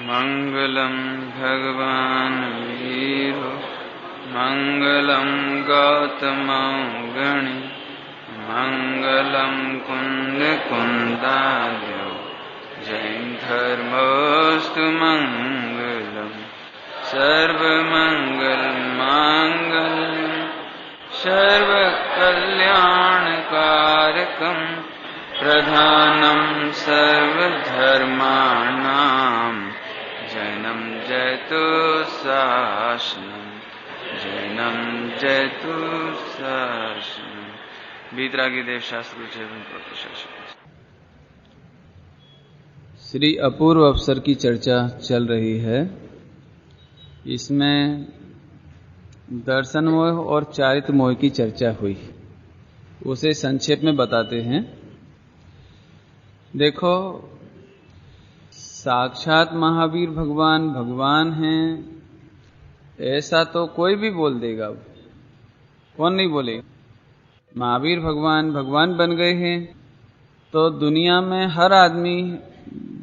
मंगलम भगवान वीरो मंगलम गौतम गणि मंगलम कुंद कुंदार्यो जैन धर्मोस्तु मंगलम सर्वमंगल मांगल्यम सर्वकल्याणकारकम प्रधानम सर्वधर्माणां जैनम जयतु शासनम जैनम जयतु शासनम। वीतरागी देव शास्त्र श्री अपूर्व अवसर की चर्चा चल रही है। इसमें दर्शन मोह और चारित्र मोह की चर्चा हुई, उसे संक्षेप में बताते हैं। देखो, साक्षात महावीर भगवान भगवान हैं ऐसा तो कोई भी बोल देगा, कौन नहीं बोलेगा। महावीर भगवान भगवान बन गए हैं तो दुनिया में हर आदमी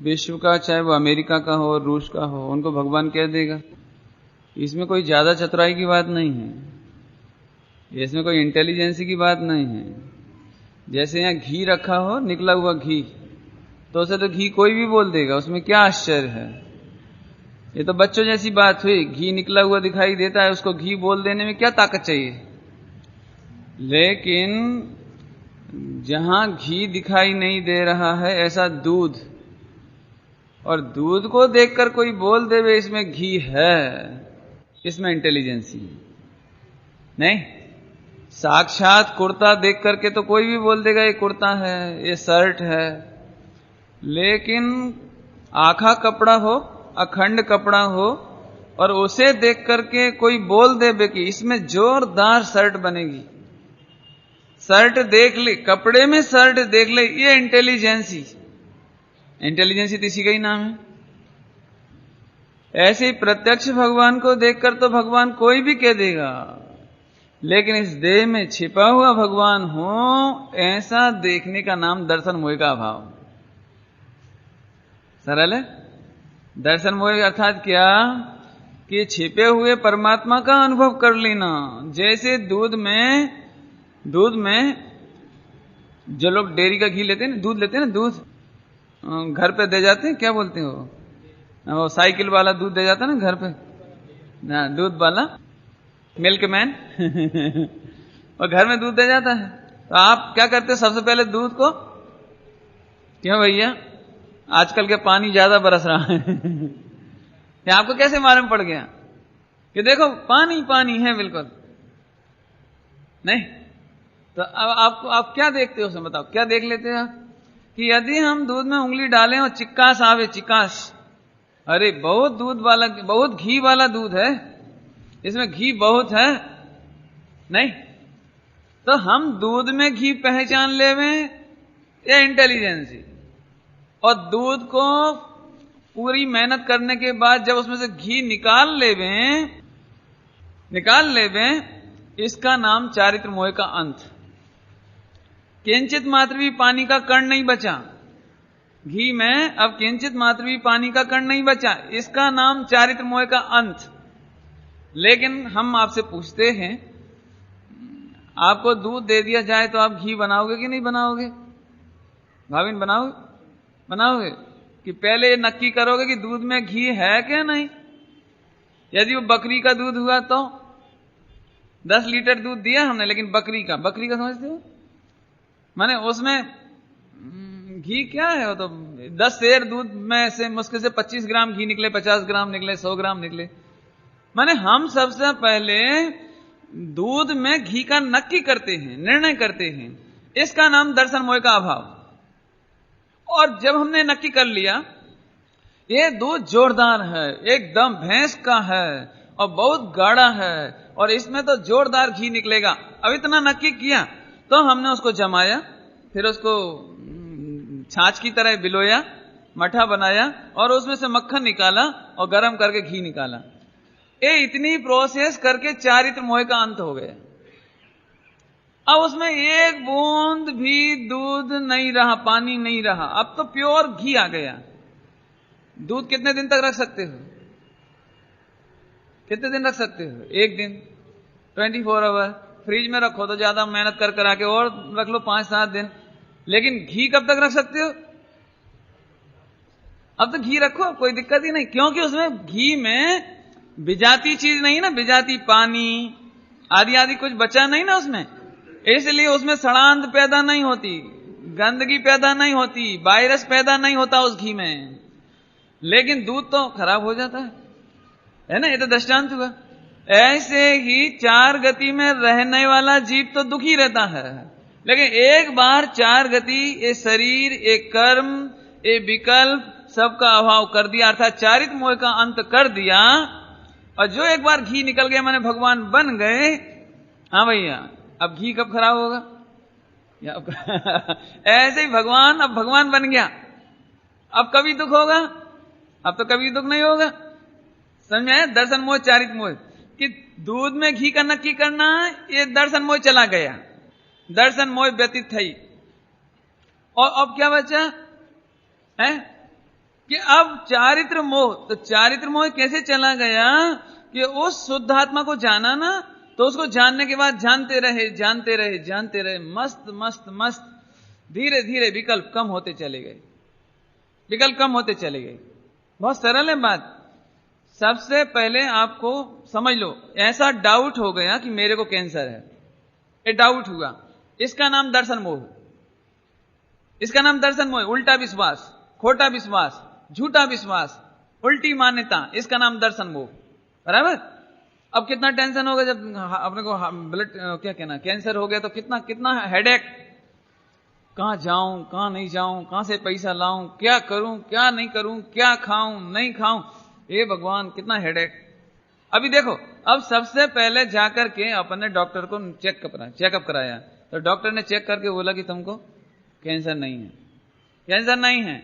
विश्व का, चाहे वो अमेरिका का हो रूस का हो, उनको भगवान कह देगा। इसमें कोई ज्यादा चतुराई की बात नहीं है, इसमें कोई इंटेलिजेंसी की बात नहीं है। जैसे यहाँ घी रखा हो, निकला हुआ घी, तो उसे तो घी कोई भी बोल देगा, उसमें क्या आश्चर्य है। ये तो बच्चों जैसी बात हुई, घी निकला हुआ दिखाई देता है, उसको घी बोल देने में क्या ताकत चाहिए। लेकिन जहां घी दिखाई नहीं दे रहा है, ऐसा दूध, और दूध को देखकर कोई बोल देवे इसमें घी है, इसमें इंटेलिजेंसी नहीं। साक्षात कुर्ता देख करके तो कोई भी बोल देगा ये कुर्ता है, ये शर्ट है। लेकिन आखा कपड़ा हो, अखंड कपड़ा हो, और उसे देख करके कोई बोल देवे कि इसमें जोरदार शर्ट बनेगी, शर्ट देख ले, कपड़े में शर्ट देख ले, ये इंटेलिजेंसी। इंटेलिजेंसी तो इसी का ही नाम है। ऐसे ही प्रत्यक्ष भगवान को देखकर तो भगवान कोई भी कह देगा, लेकिन इस देह में छिपा हुआ भगवान हो, ऐसा देखने का नाम दर्शन मोह का अभाव। सरल है। दर्शन मोह अर्थात क्या कि छिपे हुए परमात्मा का अनुभव कर लेना। जैसे दूध में जो लोग डेयरी का घी लेते हैं, दूध लेते हैं ना, दूध घर पे दे जाते हैं, क्या बोलते हो वो साइकिल वाला दूध दे जाता है ना घर पे, ना दूध वाला मिल्कमैन और घर में दूध दे जाता है। तो आप क्या करते हैं सबसे पहले दूध को, क्यों भैया आजकल के पानी ज्यादा बरस रहा है ये आपको कैसे मालूम पड़ गया कि देखो पानी पानी है बिल्कुल नहीं। तो अब आपको आप क्या देखते हो उसमें, बताओ क्या देख लेते हो आप कि यदि हम दूध में उंगली डालें और चिक्कास आवे, चिक्कास, अरे बहुत दूध वाला, बहुत घी वाला दूध है, इसमें घी बहुत है नहीं। तो हम दूध में घी पहचान लेवे या इंटेलिजेंसी, और दूध को पूरी मेहनत करने के बाद जब उसमें से घी निकाल लेवे, इसका नाम चारित्र मोह का अंत। किंचित मात्र भी पानी का कण नहीं बचा घी में, अब किंचित मात्र भी पानी का कण नहीं बचा, इसका नाम चारित्र मोह का अंत। लेकिन हम आपसे पूछते हैं, आपको दूध दे दिया जाए तो आप घी बनाओगे कि नहीं बनाओगे? भाविन बनाओगे कि पहले ये नक्की करोगे कि दूध में घी है क्या नहीं। यदि वो बकरी का दूध हुआ तो 10 लीटर दूध दिया हमने, लेकिन बकरी का समझते हो, माने उसमें घी क्या है, वो तो 10 सेर दूध में से मुश्किल से 25 ग्राम घी निकले, 50 ग्राम निकले, 100 ग्राम निकले। माने हम सबसे पहले दूध में घी का नक्की करते हैं, निर्णय करते हैं, इसका नाम दर्शन मोह का अभाव। और जब हमने नक्की कर लिया ये दूध जोरदार है, एकदम भैंस का है और बहुत गाढ़ा है और इसमें तो जोरदार घी निकलेगा, अब इतना नक्की किया तो हमने उसको जमाया, फिर उसको छाछ की तरह बिलोया, मठा बनाया और उसमें से मक्खन निकाला और गर्म करके घी निकाला। ये इतनी प्रोसेस करके चारित्र मोह का अंत हो गया। अब उसमें एक बूंद भी दूध नहीं रहा, पानी नहीं रहा, अब तो प्योर घी आ गया। दूध कितने दिन तक रख सकते हो? कितने दिन रख सकते हो? एक दिन। 24 आवर फ्रिज में रखो तो ज्यादा मेहनत कर कर आके और रख लो 5-7 दिन। लेकिन घी कब तक रख सकते हो? अब तो घी रखो, कोई दिक्कत ही नहीं, क्योंकि उसमें घी में विजाती चीज नहीं ना, विजाती पानी आदि आदि कुछ बचा नहीं ना उसमें, इसलिए उसमें सड़ांध पैदा नहीं होती, गंदगी पैदा नहीं होती, वायरस पैदा नहीं होता उस घी में। लेकिन दूध तो खराब हो जाता है ना, ये तो दृष्टांत हुआ। ऐसे ही 4 गति में रहने वाला जीव तो दुखी रहता है, लेकिन एक बार 4 गति, ये शरीर, ये कर्म, ये विकल्प सबका अभाव कर दिया, अर्थात चारित्र मोह का अंत कर दिया, और जो एक बार घी निकल गया माने भगवान बन गए। हाँ भैया, अब घी कब खराब होगा? ऐसे ही भगवान, अब भगवान बन गया, अब कभी दुख होगा? अब तो कभी दुख नहीं होगा। समझ में आया? दर्शन मोह चारित्र मोह, कि दूध में घी का नक्की करना, ये दर्शन मोह चला गया, दर्शन मोह व्यतीत थी। और अब क्या बचा है कि अब चारित्र मोह, तो चारित्र मोह कैसे चला गया कि उस शुद्ध आत्मा को जाना ना, तो उसको जानने के बाद जानते रहे जानते रहे जानते रहे, मस्त मस्त मस्त, धीरे धीरे विकल्प कम होते चले गए, विकल्प कम होते चले गए। बहुत सरल है बात। सबसे पहले आपको समझ लो, ऐसा डाउट हो गया कि मेरे को कैंसर है, ये डाउट हुआ, इसका नाम दर्शन मोह, इसका नाम दर्शन मोह। उल्टा विश्वास, खोटा विश्वास, झूठा विश्वास, उल्टी मान्यता, इसका नाम दर्शन मोह। बराबर? अब कितना टेंशन होगा जब अपने को ब्लड, क्या कहना, कैंसर हो गया, तो कितना कितना हेडेक, कहां जाऊं, कहां नहीं जाऊं, कहां से पैसा लाऊं, क्या करूं, क्या नहीं करूं, क्या खाऊं, नहीं खाऊं, ये भगवान कितना हेडेक। अभी देखो, अब सबसे पहले जाकर के अपने डॉक्टर को चेकअप कराया, तो डॉक्टर ने चेक करके बोला कि तुमको कैंसर नहीं है, कैंसर नहीं है।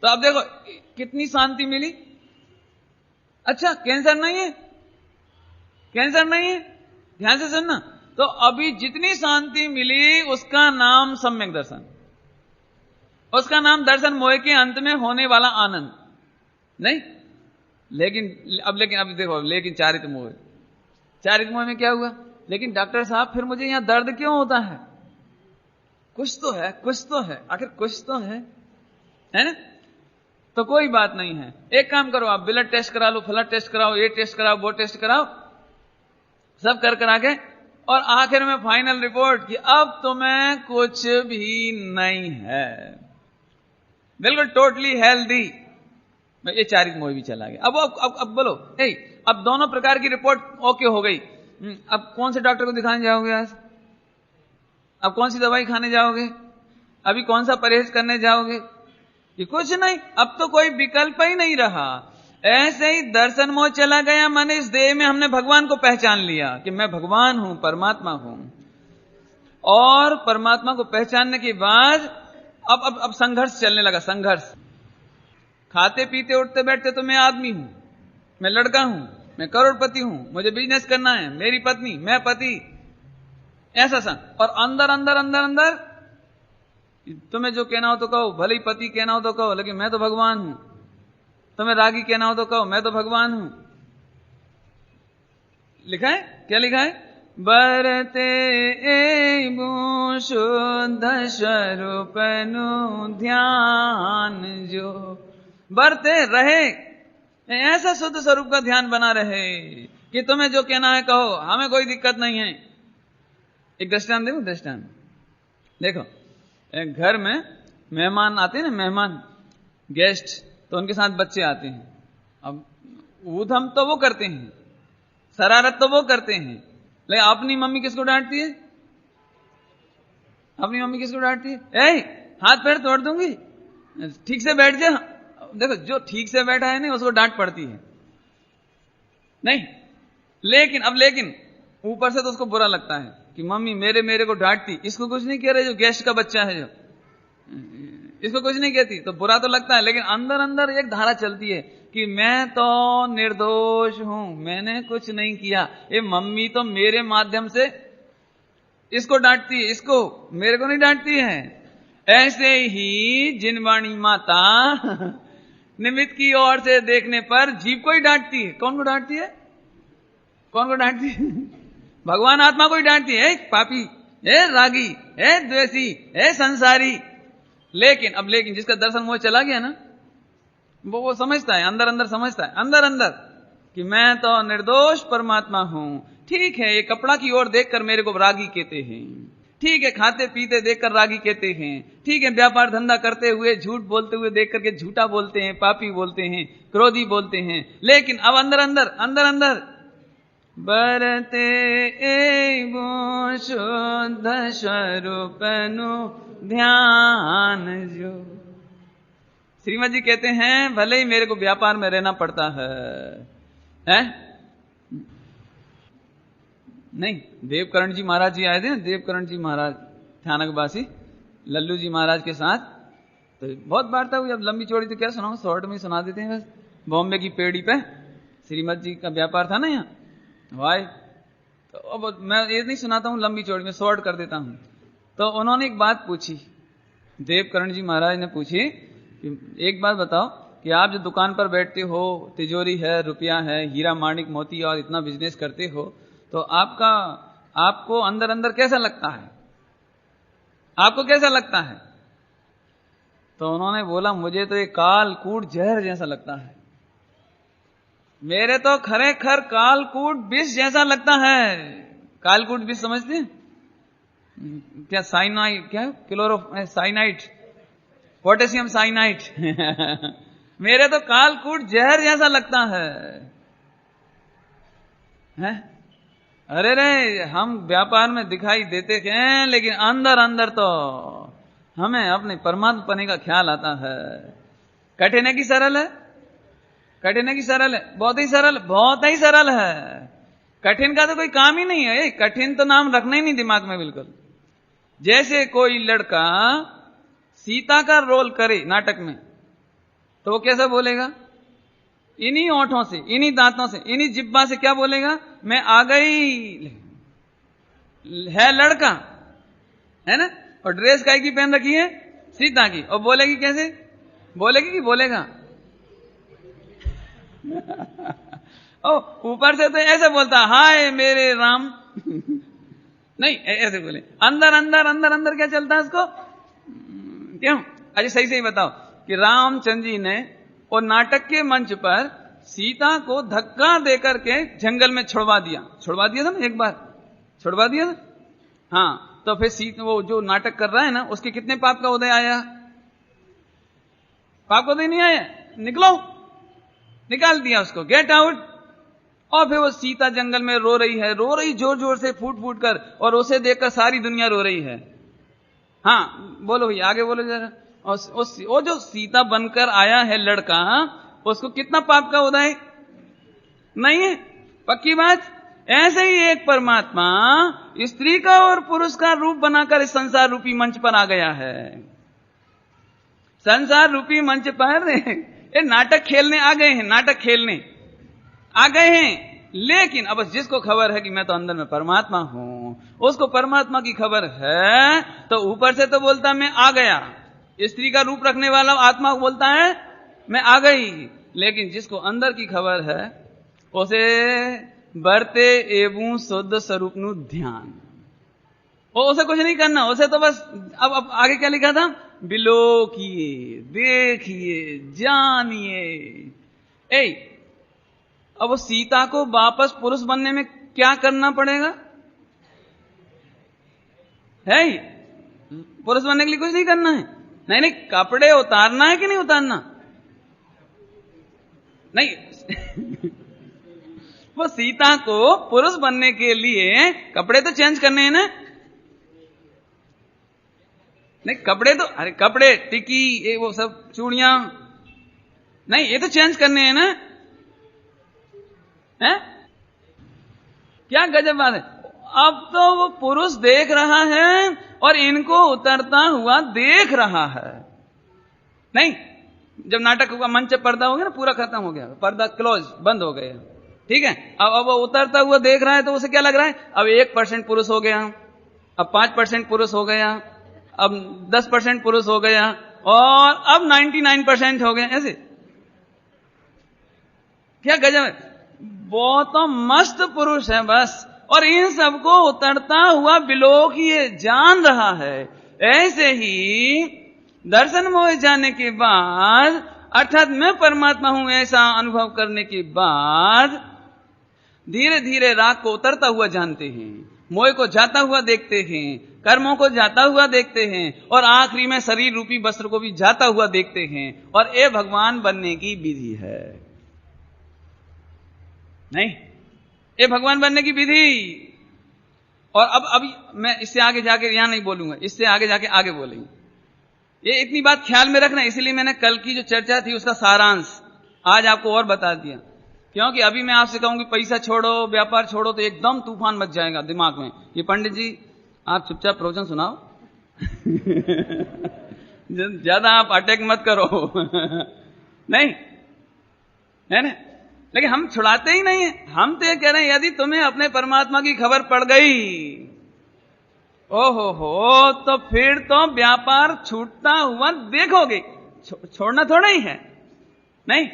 तो अब देखो कितनी शांति मिली। अच्छा, कैंसर नहीं है, कैंसर नहीं है, ध्यान से सुनना। तो अभी जितनी शांति मिली उसका नाम सम्यक दर्शन, उसका नाम दर्शन मोह के अंत में होने वाला आनंद नहीं। लेकिन अब देखो, लेकिन चारित्र मोह, चारित्र मोह में क्या हुआ? लेकिन डॉक्टर साहब फिर मुझे यहां दर्द क्यों होता है? कुछ तो है, कुछ तो है, आखिर कुछ तो है ना? तो कोई बात नहीं है, एक काम करो, आप ब्लड टेस्ट करा लो, फ्लड टेस्ट कराओ, ये टेस्ट कराओ, वो टेस्ट कराओ, सब कर करा के, और आखिर में फाइनल रिपोर्ट कि अब तुम्हें कुछ भी नहीं है, बिल्कुल टोटली हेल्दी। ये चारित्र मोह भी चला गया। अब बोलो, अब दोनों प्रकार की रिपोर्ट ओके हो गई। अब कौन से डॉक्टर को दिखाने जाओगे आज? अब कौन सी दवाई खाने जाओगे? अभी कौन सा परहेज करने जाओगे? ये कुछ नहीं, अब तो कोई विकल्प ही नहीं रहा। ऐसे ही दर्शन मोह चला गया, माने इस देह में हमने भगवान को पहचान लिया कि मैं भगवान हूं, परमात्मा हूं। और परमात्मा को पहचानने के बाद अब संघर्ष चलने लगा, संघर्ष। खाते पीते उठते बैठते तो मैं आदमी हूं, मैं लड़का हूं, मैं करोड़पति हूं, मुझे बिजनेस करना है, मेरी पत्नी, मैं पति, ऐसा सा। और अंदर अंदर अंदर अंदर तुम्हें जो कहना हो तो कहो, भले ही पति कहना हो तो कहो, लेकिन मैं तो भगवान हूं। तुम्हें रागी कहना हो तो कहो, मैं तो भगवान हूं। लिखा है, क्या लिखा है? बरते शुद्ध स्वरूप नु ध्यान जो, बरते रहे, ऐसा शुद्ध स्वरूप का ध्यान बना रहे कि तुम्हें जो कहना है कहो, हमें कोई दिक्कत नहीं है। एक दृष्टांत देखो, दृष्टांत देखो, एक घर में मेहमान आते हैं ना, मेहमान, गेस्ट, तो उनके साथ बच्चे आते हैं। अब ऊधम तो वो करते हैं, शरारत तो वो करते हैं, लेकिन अपनी मम्मी किसको डांटती है? अपनी मम्मी किसको डांटती है? हाथ पैर तोड़ दूंगी, ठीक से बैठ जा। देखो, जो ठीक से बैठा है नहीं उसको डांट पड़ती है नहीं। लेकिन ऊपर से तो उसको बुरा लगता है कि मम्मी मेरे को डांटती, इसको कुछ नहीं कह रहे, जो गेस्ट का बच्चा है जो, इसको कुछ नहीं कहती, तो बुरा तो लगता है। लेकिन अंदर अंदर एक धारा चलती है कि मैं तो निर्दोष हूं, मैंने कुछ नहीं किया, ये मम्मी तो मेरे माध्यम से इसको डांटती है, इसको मेरे को नहीं डांटती है। ऐसे ही जिनवाणी माता निमित्त की ओर से देखने पर जीव को ही डांटती है। कौन को डांटती है? कौन को डांटती है? भगवान आत्मा को ही डांटती है, पापी, ए रागी, ए द्वेषी, ए संसारी। लेकिन जिसका दर्शन मोह चला गया ना, वो समझता है, अंदर अंदर समझता है, अंदर अंदर कि मैं तो निर्दोष परमात्मा हूं। ठीक है, ये कपड़ा की ओर देखकर मेरे को रागी कहते हैं, ठीक है, खाते पीते देखकर रागी कहते हैं, ठीक है, व्यापार धंधा करते हुए झूठ बोलते हुए देख करके झूठा बोलते हैं, पापी बोलते हैं, क्रोधी बोलते हैं। लेकिन अब अंदर अंदर बरते एवं शुद्ध स्वरूपनु ध्यान जो। श्रीमद जी कहते हैं भले ही मेरे को व्यापार में रहना पड़ता है? नहीं, देवकरण जी महाराज जी आए थे ना, देवकरण जी महाराज ध्यानकवासी लल्लू जी महाराज के साथ, तो बहुत वार्ता हुई। अब लंबी चौड़ी तो क्या सुनाऊं, शॉर्ट में सुना देते हैं बस। बॉम्बे की पेड़ी पे श्रीमद जी का व्यापार था ना यहाँ भाई, तो अब मैं ये नहीं सुनाता हूँ लंबी चौड़ी में, शॉर्ट कर देता हूँ। तो उन्होंने एक बात पूछी, देवकरण जी महाराज ने पूछी कि एक बात बताओ कि आप जो दुकान पर बैठते हो, तिजोरी है, रुपया है, हीरा माणिक मोती और इतना बिजनेस करते हो, तो आपको अंदर अंदर कैसा लगता है? आपको कैसा लगता है? तो उन्होंने बोला मुझे तो ये कालकूट जहर जैसा लगता है, मेरे तो खरेखर कालकूट विष जैसा लगता है। कालकूट विष समझते हैं क्या? साइनाइड, क्या साइनाइड, पोटेशियम साइनाइड मेरे तो कालकूट जहर जैसा लगता है। अरे रे, हम व्यापार में दिखाई देते हैं, लेकिन अंदर अंदर तो हमें अपने परमात्मा पने का ख्याल आता है। कठिन है कि सरल है? कठिन है कि सरल है? बहुत ही सरल, बहुत ही सरल है। कठिन का तो कोई काम ही नहीं है, कठिन तो नाम रखना ही नहीं दिमाग में बिल्कुल। जैसे कोई लड़का सीता का रोल करे नाटक में, तो वो कैसा बोलेगा? इन्हीं ओंठों से, इन्हीं दांतों से, इन्हीं जिब्बा से क्या बोलेगा? मैं आ गई है लड़का, है ना, और ड्रेस काहे की पहन रखी है? सीता की। और बोलेगी कैसे? बोलेगी कि बोलेगा? ओ ऊपर से तो ऐसे बोलता, हाय मेरे राम नहीं, ऐसे बोले। अंदर अंदर अंदर अंदर क्या चलता है उसको? क्यों? अच्छा सही सही बताओ कि रामचंद्र जी ने और नाटक के मंच पर सीता को धक्का देकर के जंगल में छुड़वा दिया था ना, एक बार छुड़वा दिया था। हाँ, तो फिर सीता, वो जो नाटक कर रहा है ना, उसके कितने पाप का उदय आया? पाप का उदय नहीं आया? निकलो, निकाल दिया उसको, गेट आउट। और फिर वो सीता जंगल में रो रही जोर जोर से, फूट फूट कर, और उसे देखकर सारी दुनिया रो रही है। हाँ बोलो भैया, आगे बोलो जरा। और वो जो सीता बनकर आया है लड़का, उसको कितना पाप का उदय नहीं है? पक्की बात। ऐसे ही एक परमात्मा स्त्री का और पुरुष का रूप बनाकर इस संसार रूपी मंच पर आ गया है। संसार रूपी मंच पर ये नाटक खेलने आ गए हैं, नाटक खेलने आ गए हैं। लेकिन अब जिसको खबर है कि मैं तो अंदर में परमात्मा हूं, उसको परमात्मा की खबर है, तो ऊपर से तो बोलता मैं आ गया, स्त्री का रूप रखने वाला आत्मा बोलता है मैं आ गई। लेकिन जिसको अंदर की खबर है, उसे बरते एवं शुद्ध स्वरूप नु ध्यान, उसे कुछ नहीं करना, उसे तो बस अब आगे क्या लिखा था? बिलोकिए, देखिए, जानिए। अब वो सीता को वापस पुरुष बनने में क्या करना पड़ेगा? है पुरुष बनने के लिए कुछ नहीं करना है। नहीं, कपड़े उतारना है कि नहीं उतारना? नहीं वो सीता को पुरुष बनने के लिए कपड़े तो चेंज करने हैं ना? नहीं, कपड़े तो, अरे कपड़े, टिकी, ये वो सब चूड़ियां, नहीं ये तो चेंज करने हैं ना? है? क्या गजब बात है। अब तो वो पुरुष देख रहा है और इनको उतरता हुआ देख रहा है। नहीं, जब नाटक हुआ, मंच पर्दा हो गया ना, पूरा खत्म हो गया, पर्दा क्लोज, बंद हो गया, ठीक है। अब वो उतरता हुआ देख रहा है, तो उसे क्या लग रहा है? अब 1% पुरुष हो गया, अब 5% पुरुष हो गया, अब 10% पुरुष हो गया, और अब 99% हो गए। ऐसे क्या गजब है, वो तो मस्त पुरुष है बस, और इन सबको उतरता हुआ बिलोक ये जान रहा है। ऐसे ही दर्शन मोह जाने के बाद, अर्थात मैं परमात्मा हूं ऐसा अनुभव करने के बाद, धीरे धीरे राग को उतरता हुआ जानते हैं, मोह को जाता हुआ देखते हैं, कर्मों को जाता हुआ देखते हैं, और आखिरी में शरीर रूपी वस्त्र को भी जाता हुआ देखते हैं। और ये भगवान बनने की विधि है, नहीं, ये भगवान बनने की विधि। और अब अभी मैं इससे आगे जाके यहां नहीं बोलूंगा, इससे आगे जाके आगे बोलेंगे। ये इतनी बात ख्याल में रखना, इसलिए मैंने कल की जो चर्चा थी उसका सारांश आज आपको और बता दिया। क्योंकि अभी मैं आपसे कहूंगी पैसा छोड़ो, व्यापार छोड़ो, तो एकदम तूफान मच जाएगा दिमाग में। ये पंडित जी आप चुपचाप प्रवचन सुनाओ ज्यादा आप अटैक मत करो नहीं है ना, लेकिन हम छुड़ाते ही नहीं है। हम तो ये कह रहे हैं यदि तुम्हें अपने परमात्मा की खबर पड़ गई, ओहो हो, तो फिर तो व्यापार छूटता हुआ देखोगे। छोड़ना थोड़ा ही है, नहीं,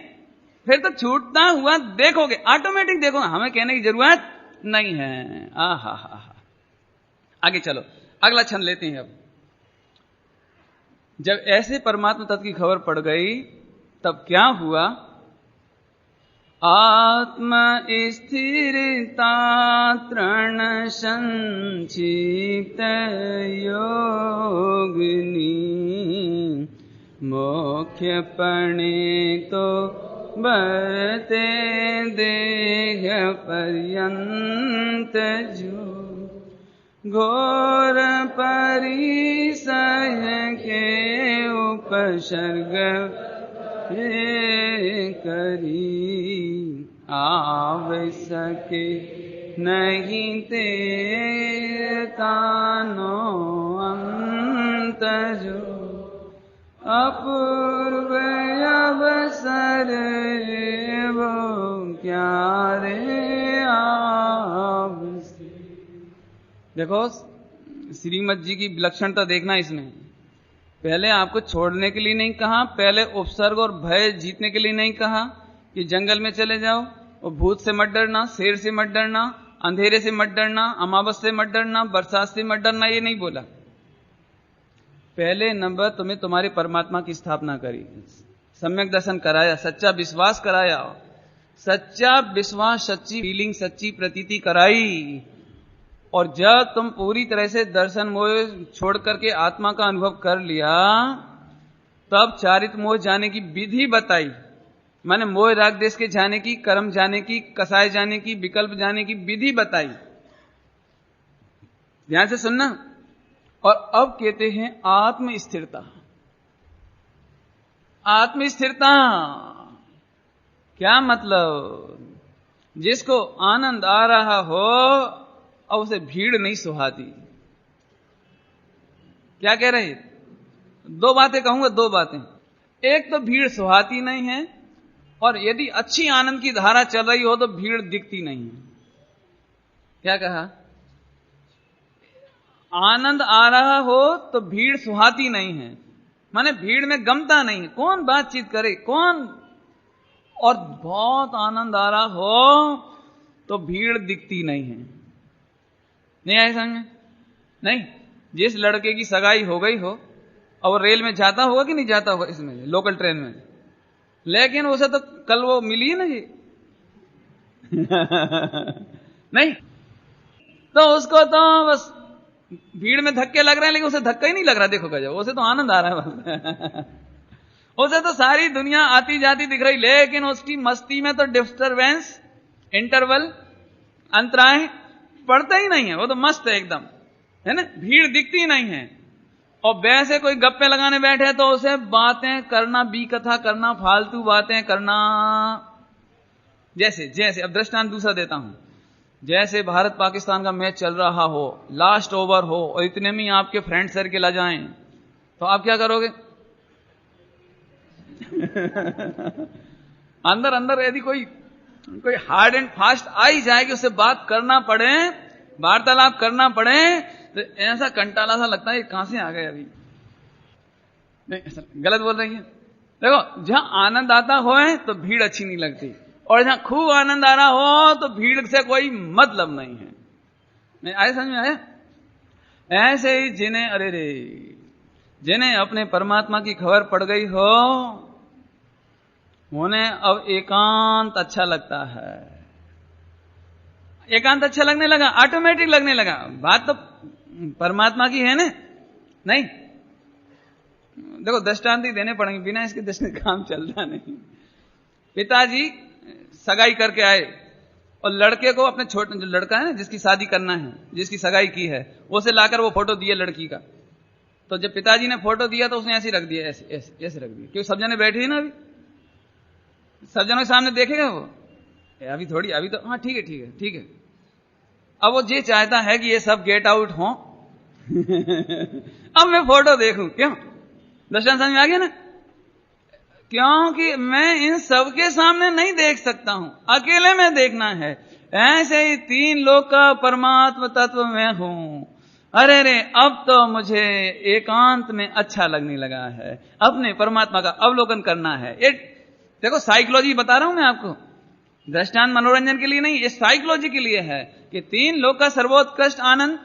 फिर तो छूटता हुआ देखोगे, ऑटोमेटिक देखोगे, हमें कहने की जरूरत नहीं है। आहा, आगे चलो, अगला क्षण लेते हैं। अब जब ऐसे परमात्मा तत्व की खबर पड़ गई तब क्या हुआ? आत्म स्थिरता तृण संचित योगिनी, मोक्ष पणे तो बरते देह पर्यंत जो, घोर परिसय के उपसर्ग करी, आव सके नहीं ते तानो अंत जो, अपूर्व अवसर वो क्या रे आव। देखो श्रीमद जी की विलक्षणता देखना इसमें। पहले आपको छोड़ने के लिए नहीं कहा, पहले उपसर्ग और भय जीतने के लिए नहीं कहा कि जंगल में चले जाओ और भूत से मत डरना, शेर से मत डरना, अंधेरे से मत डरना, अमावस से मत डरना, बरसात से मत डरना, ये नहीं बोला। पहले नंबर तुम्हें तुम्हारे परमात्मा की स्थापना करी, सम्यक दर्शन कराया, सच्चा विश्वास कराया, सच्चा विश्वास, सच्ची फीलिंग, सच्ची प्रतीति कराई। और जब तुम पूरी तरह से दर्शन मोह छोड़ करके आत्मा का अनुभव कर लिया, तब चारित्र मोह जाने की विधि बताई। मैंने मोह राग देश के जाने की, कर्म जाने की, कसाय जाने की, विकल्प जाने की विधि बताई। ध्यान से सुनना। और अब कहते हैं आत्म स्थिरता। आत्म स्थिरता क्या मतलब? जिसको आनंद आ रहा हो और उसे भीड़ नहीं सुहाती। क्या कह रहे? दो बातें कहूंगा, दो बातें। एक तो भीड़ सुहाती नहीं है, और यदि अच्छी आनंद की धारा चल रही हो तो भीड़ दिखती नहीं है। क्या कहा? आनंद आ रहा हो तो भीड़ सुहाती नहीं है, माने भीड़ में गमता नहीं है, कौन बातचीत करे कौन। और बहुत आनंद आ रहा हो तो भीड़ दिखती नहीं है। नहीं आए समझ? नहीं, जिस लड़के की सगाई हो गई हो और रेल में जाता होगा कि नहीं जाता होगा, इसमें लोकल ट्रेन में, लेकिन उसे तो कल वो मिली है ना जी नहीं, तो उसको तो बस भीड़ में धक्के लग रहे हैं, लेकिन उसे धक्का ही नहीं लग रहा। देखो गजब, उसे तो आनंद आ रहा है बस उसे तो सारी दुनिया आती जाती दिख रही, लेकिन उसकी मस्ती में तो डिस्टरबेंस, इंटरवल, अंतराय पड़ता ही नहीं है। वो तो मस्त है एकदम, है ना, भीड़ दिखती ही नहीं है। और वैसे कोई गप्पे लगाने बैठे तो उसे बातें करना, बी कथा करना, फालतू बातें करना। जैसे जैसे अब दृष्टांत दूसरा देता हूं, जैसे भारत पाकिस्तान का मैच चल रहा हो, लास्ट ओवर हो, और इतने में आपके फ्रेंड सर्किल आ जाएं, तो आप क्या करोगे? अंदर अंदर यदि कोई हार्ड एंड फास्ट आ ही जाए कि उससे बात करना पड़े, वार्तालाप करना पड़े, तो ऐसा कंटाला सा लगता है कहां से आ गए अभी। नहीं, गलत बोल रही है। देखो, जहां आनंद आता हो तो भीड़ अच्छी नहीं लगती, और जहां खूब आनंद आ रहा हो तो भीड़ से कोई मतलब नहीं है। नहीं आया, समझ में आया? ऐसे ही जिन्हें अपने परमात्मा की खबर पड़ गई हो, उन्हें अब एकांत अच्छा लगता है। एकांत अच्छा लगने लगा, ऑटोमेटिक लगने लगा। बात तो परमात्मा की है ना? नहीं, देखो दृष्टांत ही देने पड़ेंगे, बिना इसके दृष्टि काम चलता नहीं। पिताजी सगाई करके आए और लड़के को, अपने छोटे जो लड़का है ना जिसकी शादी करना है, जिसकी सगाई की है, उसे लाकर वो फोटो दिया लड़की का। तो जब पिताजी ने फोटो दिया तो उसने ऐसे रख दिया, ऐसे रख दिया, क्योंकि सब जने बैठे ही ना, अभी सब जनों के सामने देखेगा वो, अभी थोड़ी, अभी तो हाँ ठीक है। अब वो ये चाहता है कि ये सब गेट आउट हो अब मैं फोटो देखूं, क्यों? दर्शन समझ में आ गया ना? क्योंकि मैं इन सबके सामने नहीं देख सकता हूं, अकेले में देखना है। ऐसे ही तीन लोक का परमात्मा तत्व में हूं। अरे रे, अब तो मुझे एकांत में अच्छा लगने लगा है, अपने परमात्मा का अवलोकन करना है। ये देखो साइकोलॉजी बता रहा हूं मैं आपको, दृष्टांत मनोरंजन के लिए नहीं, ये साइकोलॉजी के लिए है कि तीन लोक का सर्वोत्कृष्ट आनंद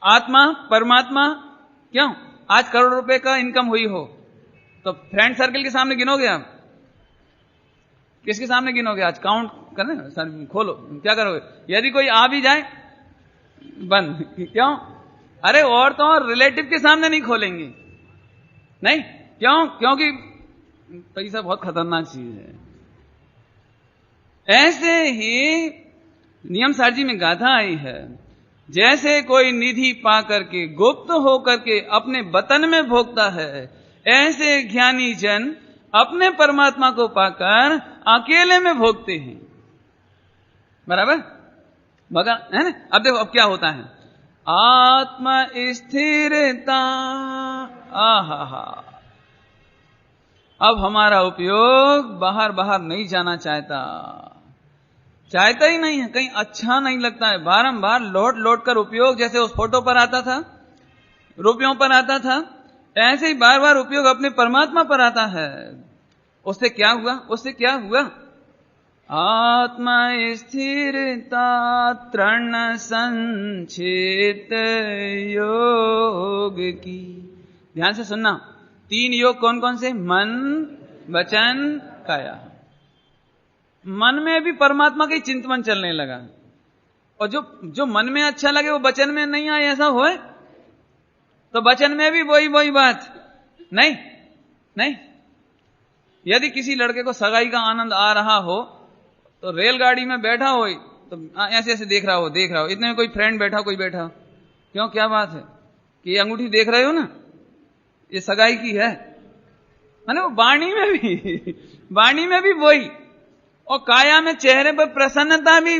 आत्मा परमात्मा। क्यों? आज करोड़ रुपए का इनकम हुई हो तो फ्रेंड सर्कल के सामने गिनोगे आप? किसके सामने गिनोगे? आज काउंट करने सर, खोलो, क्या करोगे? यदि कोई आ भी जाए बंद, क्यों? अरे और तो और रिलेटिव के सामने नहीं खोलेंगे, नहीं क्यों? क्योंकि पैसा बहुत खतरनाक चीज है। ऐसे ही नियम सारजी में गाथा आई है, जैसे कोई निधि पाकर के गुप्त होकर के अपने वतन में भोगता है, ऐसे ज्ञानी जन अपने परमात्मा को पाकर अकेले में भोगते हैं। बराबर मगर है ना? अब देखो अब क्या होता है, आत्म स्थिरता। आहा, अब हमारा उपयोग बाहर नहीं जाना चाहता ही नहीं है, कहीं अच्छा नहीं लगता है, बारंबार लौट कर उपयोग, जैसे उस फोटो पर आता था, रुपयों पर आता था, ऐसे ही बार बार उपयोग अपने परमात्मा पर आता है। उससे क्या हुआ? आत्मा स्थिरता तृण संचित योग की। ध्यान से सुनना, तीन योग कौन कौन से? मन, वचन, काया। मन में भी परमात्मा का चिंतन चलने लगा, और जो मन में अच्छा लगे वो वचन में नहीं आए, ऐसा होए तो वचन में भी वही बात नहीं। यदि किसी लड़के को सगाई का आनंद आ रहा हो तो रेलगाड़ी में बैठा हो तो ऐसे देख रहा हो, इतने में कोई फ्रेंड बैठा, कोई बैठा, क्यों क्या बात है कि ये अंगूठी देख रहे हो ना, ये सगाई की है। माने वो वाणी में भी वही, और काया में चेहरे पर प्रसन्नता भी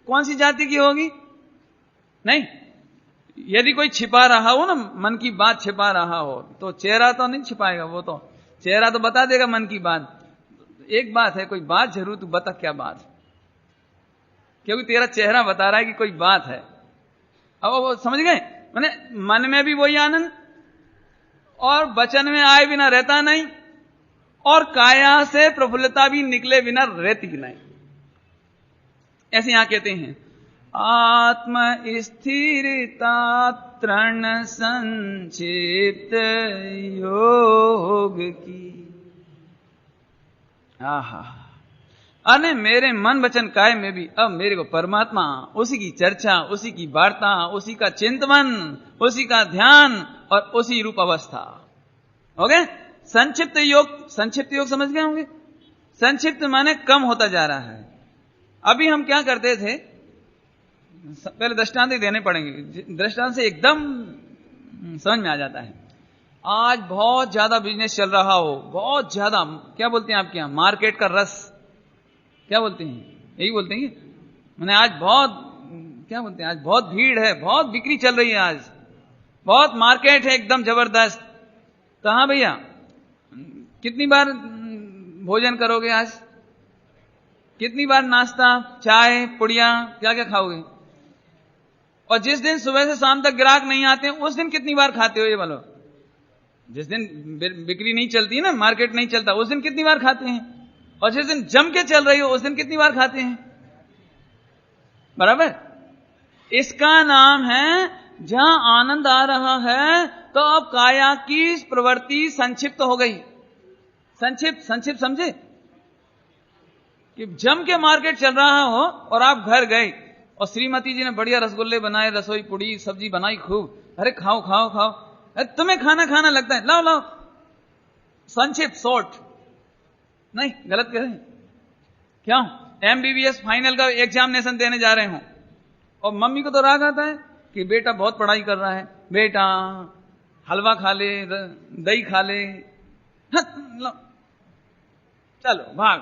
कौन सी जाति की होगी? नहीं, यदि कोई छिपा रहा हो ना, मन की बात छिपा रहा हो, तो चेहरा तो नहीं छिपाएगा, वो तो चेहरा तो बता देगा मन की बात। एक बात है, कोई बात जरूर तू बता क्या बात, क्योंकि तेरा चेहरा बता रहा है कि कोई बात है। अब वो समझ गए? माने मन में भी वही आनंद, और वचन में आए बिना रहता नहीं, और काया से प्रफुल्लता भी निकले बिना रहती नहीं। ऐसे यहां कहते हैं, आत्म स्थिरता तृण संचित योग की। आहा, अने मेरे मन वचन काय में भी अब मेरे को परमात्मा, उसी की चर्चा, उसी की वार्ता, उसी का चिंतन, उसी का ध्यान और उसी रूप अवस्था हो गए। संक्षिप्त योग समझ गए होंगे? संक्षिप्त माने कम होता जा रहा है। अभी हम क्या करते थे, पहले दृष्टांत ही देने पड़ेंगे, दृष्टांत से एकदम समझ में आ जाता है। आज बहुत ज्यादा बिजनेस चल रहा हो, बहुत ज्यादा, क्या बोलते हैं आपके यहां, मार्केट का रस, क्या बोलते हैं? यही बोलते हैं। मैंने आज बहुत, क्या बोलते हैं, आज बहुत भीड़ है, बहुत बिक्री चल रही है, आज बहुत मार्केट है एकदम जबरदस्त। तो हाँ भैया, कितनी बार भोजन करोगे आज? कितनी बार नाश्ता, चाय, पुड़िया, क्या क्या खाओगे? और जिस दिन सुबह से शाम तक ग्राहक नहीं आते हैं, उस दिन कितनी बार खाते हो? ये बोलो। जिस दिन बिक्री नहीं चलती है ना, मार्केट नहीं चलता, उस दिन कितनी बार खाते हैं? और जिस दिन जम के चल रही हो उस दिन कितनी बार खाते हैं? बराबर। इसका नाम है जहां आनंद आ रहा है तो अब काया की प्रवृत्ति संक्षिप्त हो गई। संक्षिप्त समझे कि जम के मार्केट चल रहा हो और आप घर गए और श्रीमती जी ने बढ़िया रसगुल्ले बनाए, रसोई पुड़ी सब्जी बनाई खूब, अरे खाओ खाओ खाओ, अरे तुम्हें खाना लगता है, लाओ लाओ, संक्षिप्त शॉर्ट। नहीं, गलत कह रहे हैं। क्यों? MBBS फाइनल का एग्जामिनेशन देने जा रहे हो और मम्मी को तो राग आता है कि बेटा बहुत पढ़ाई कर रहा है, बेटा हलवा खा ले, दही खा ले, चलो भाग।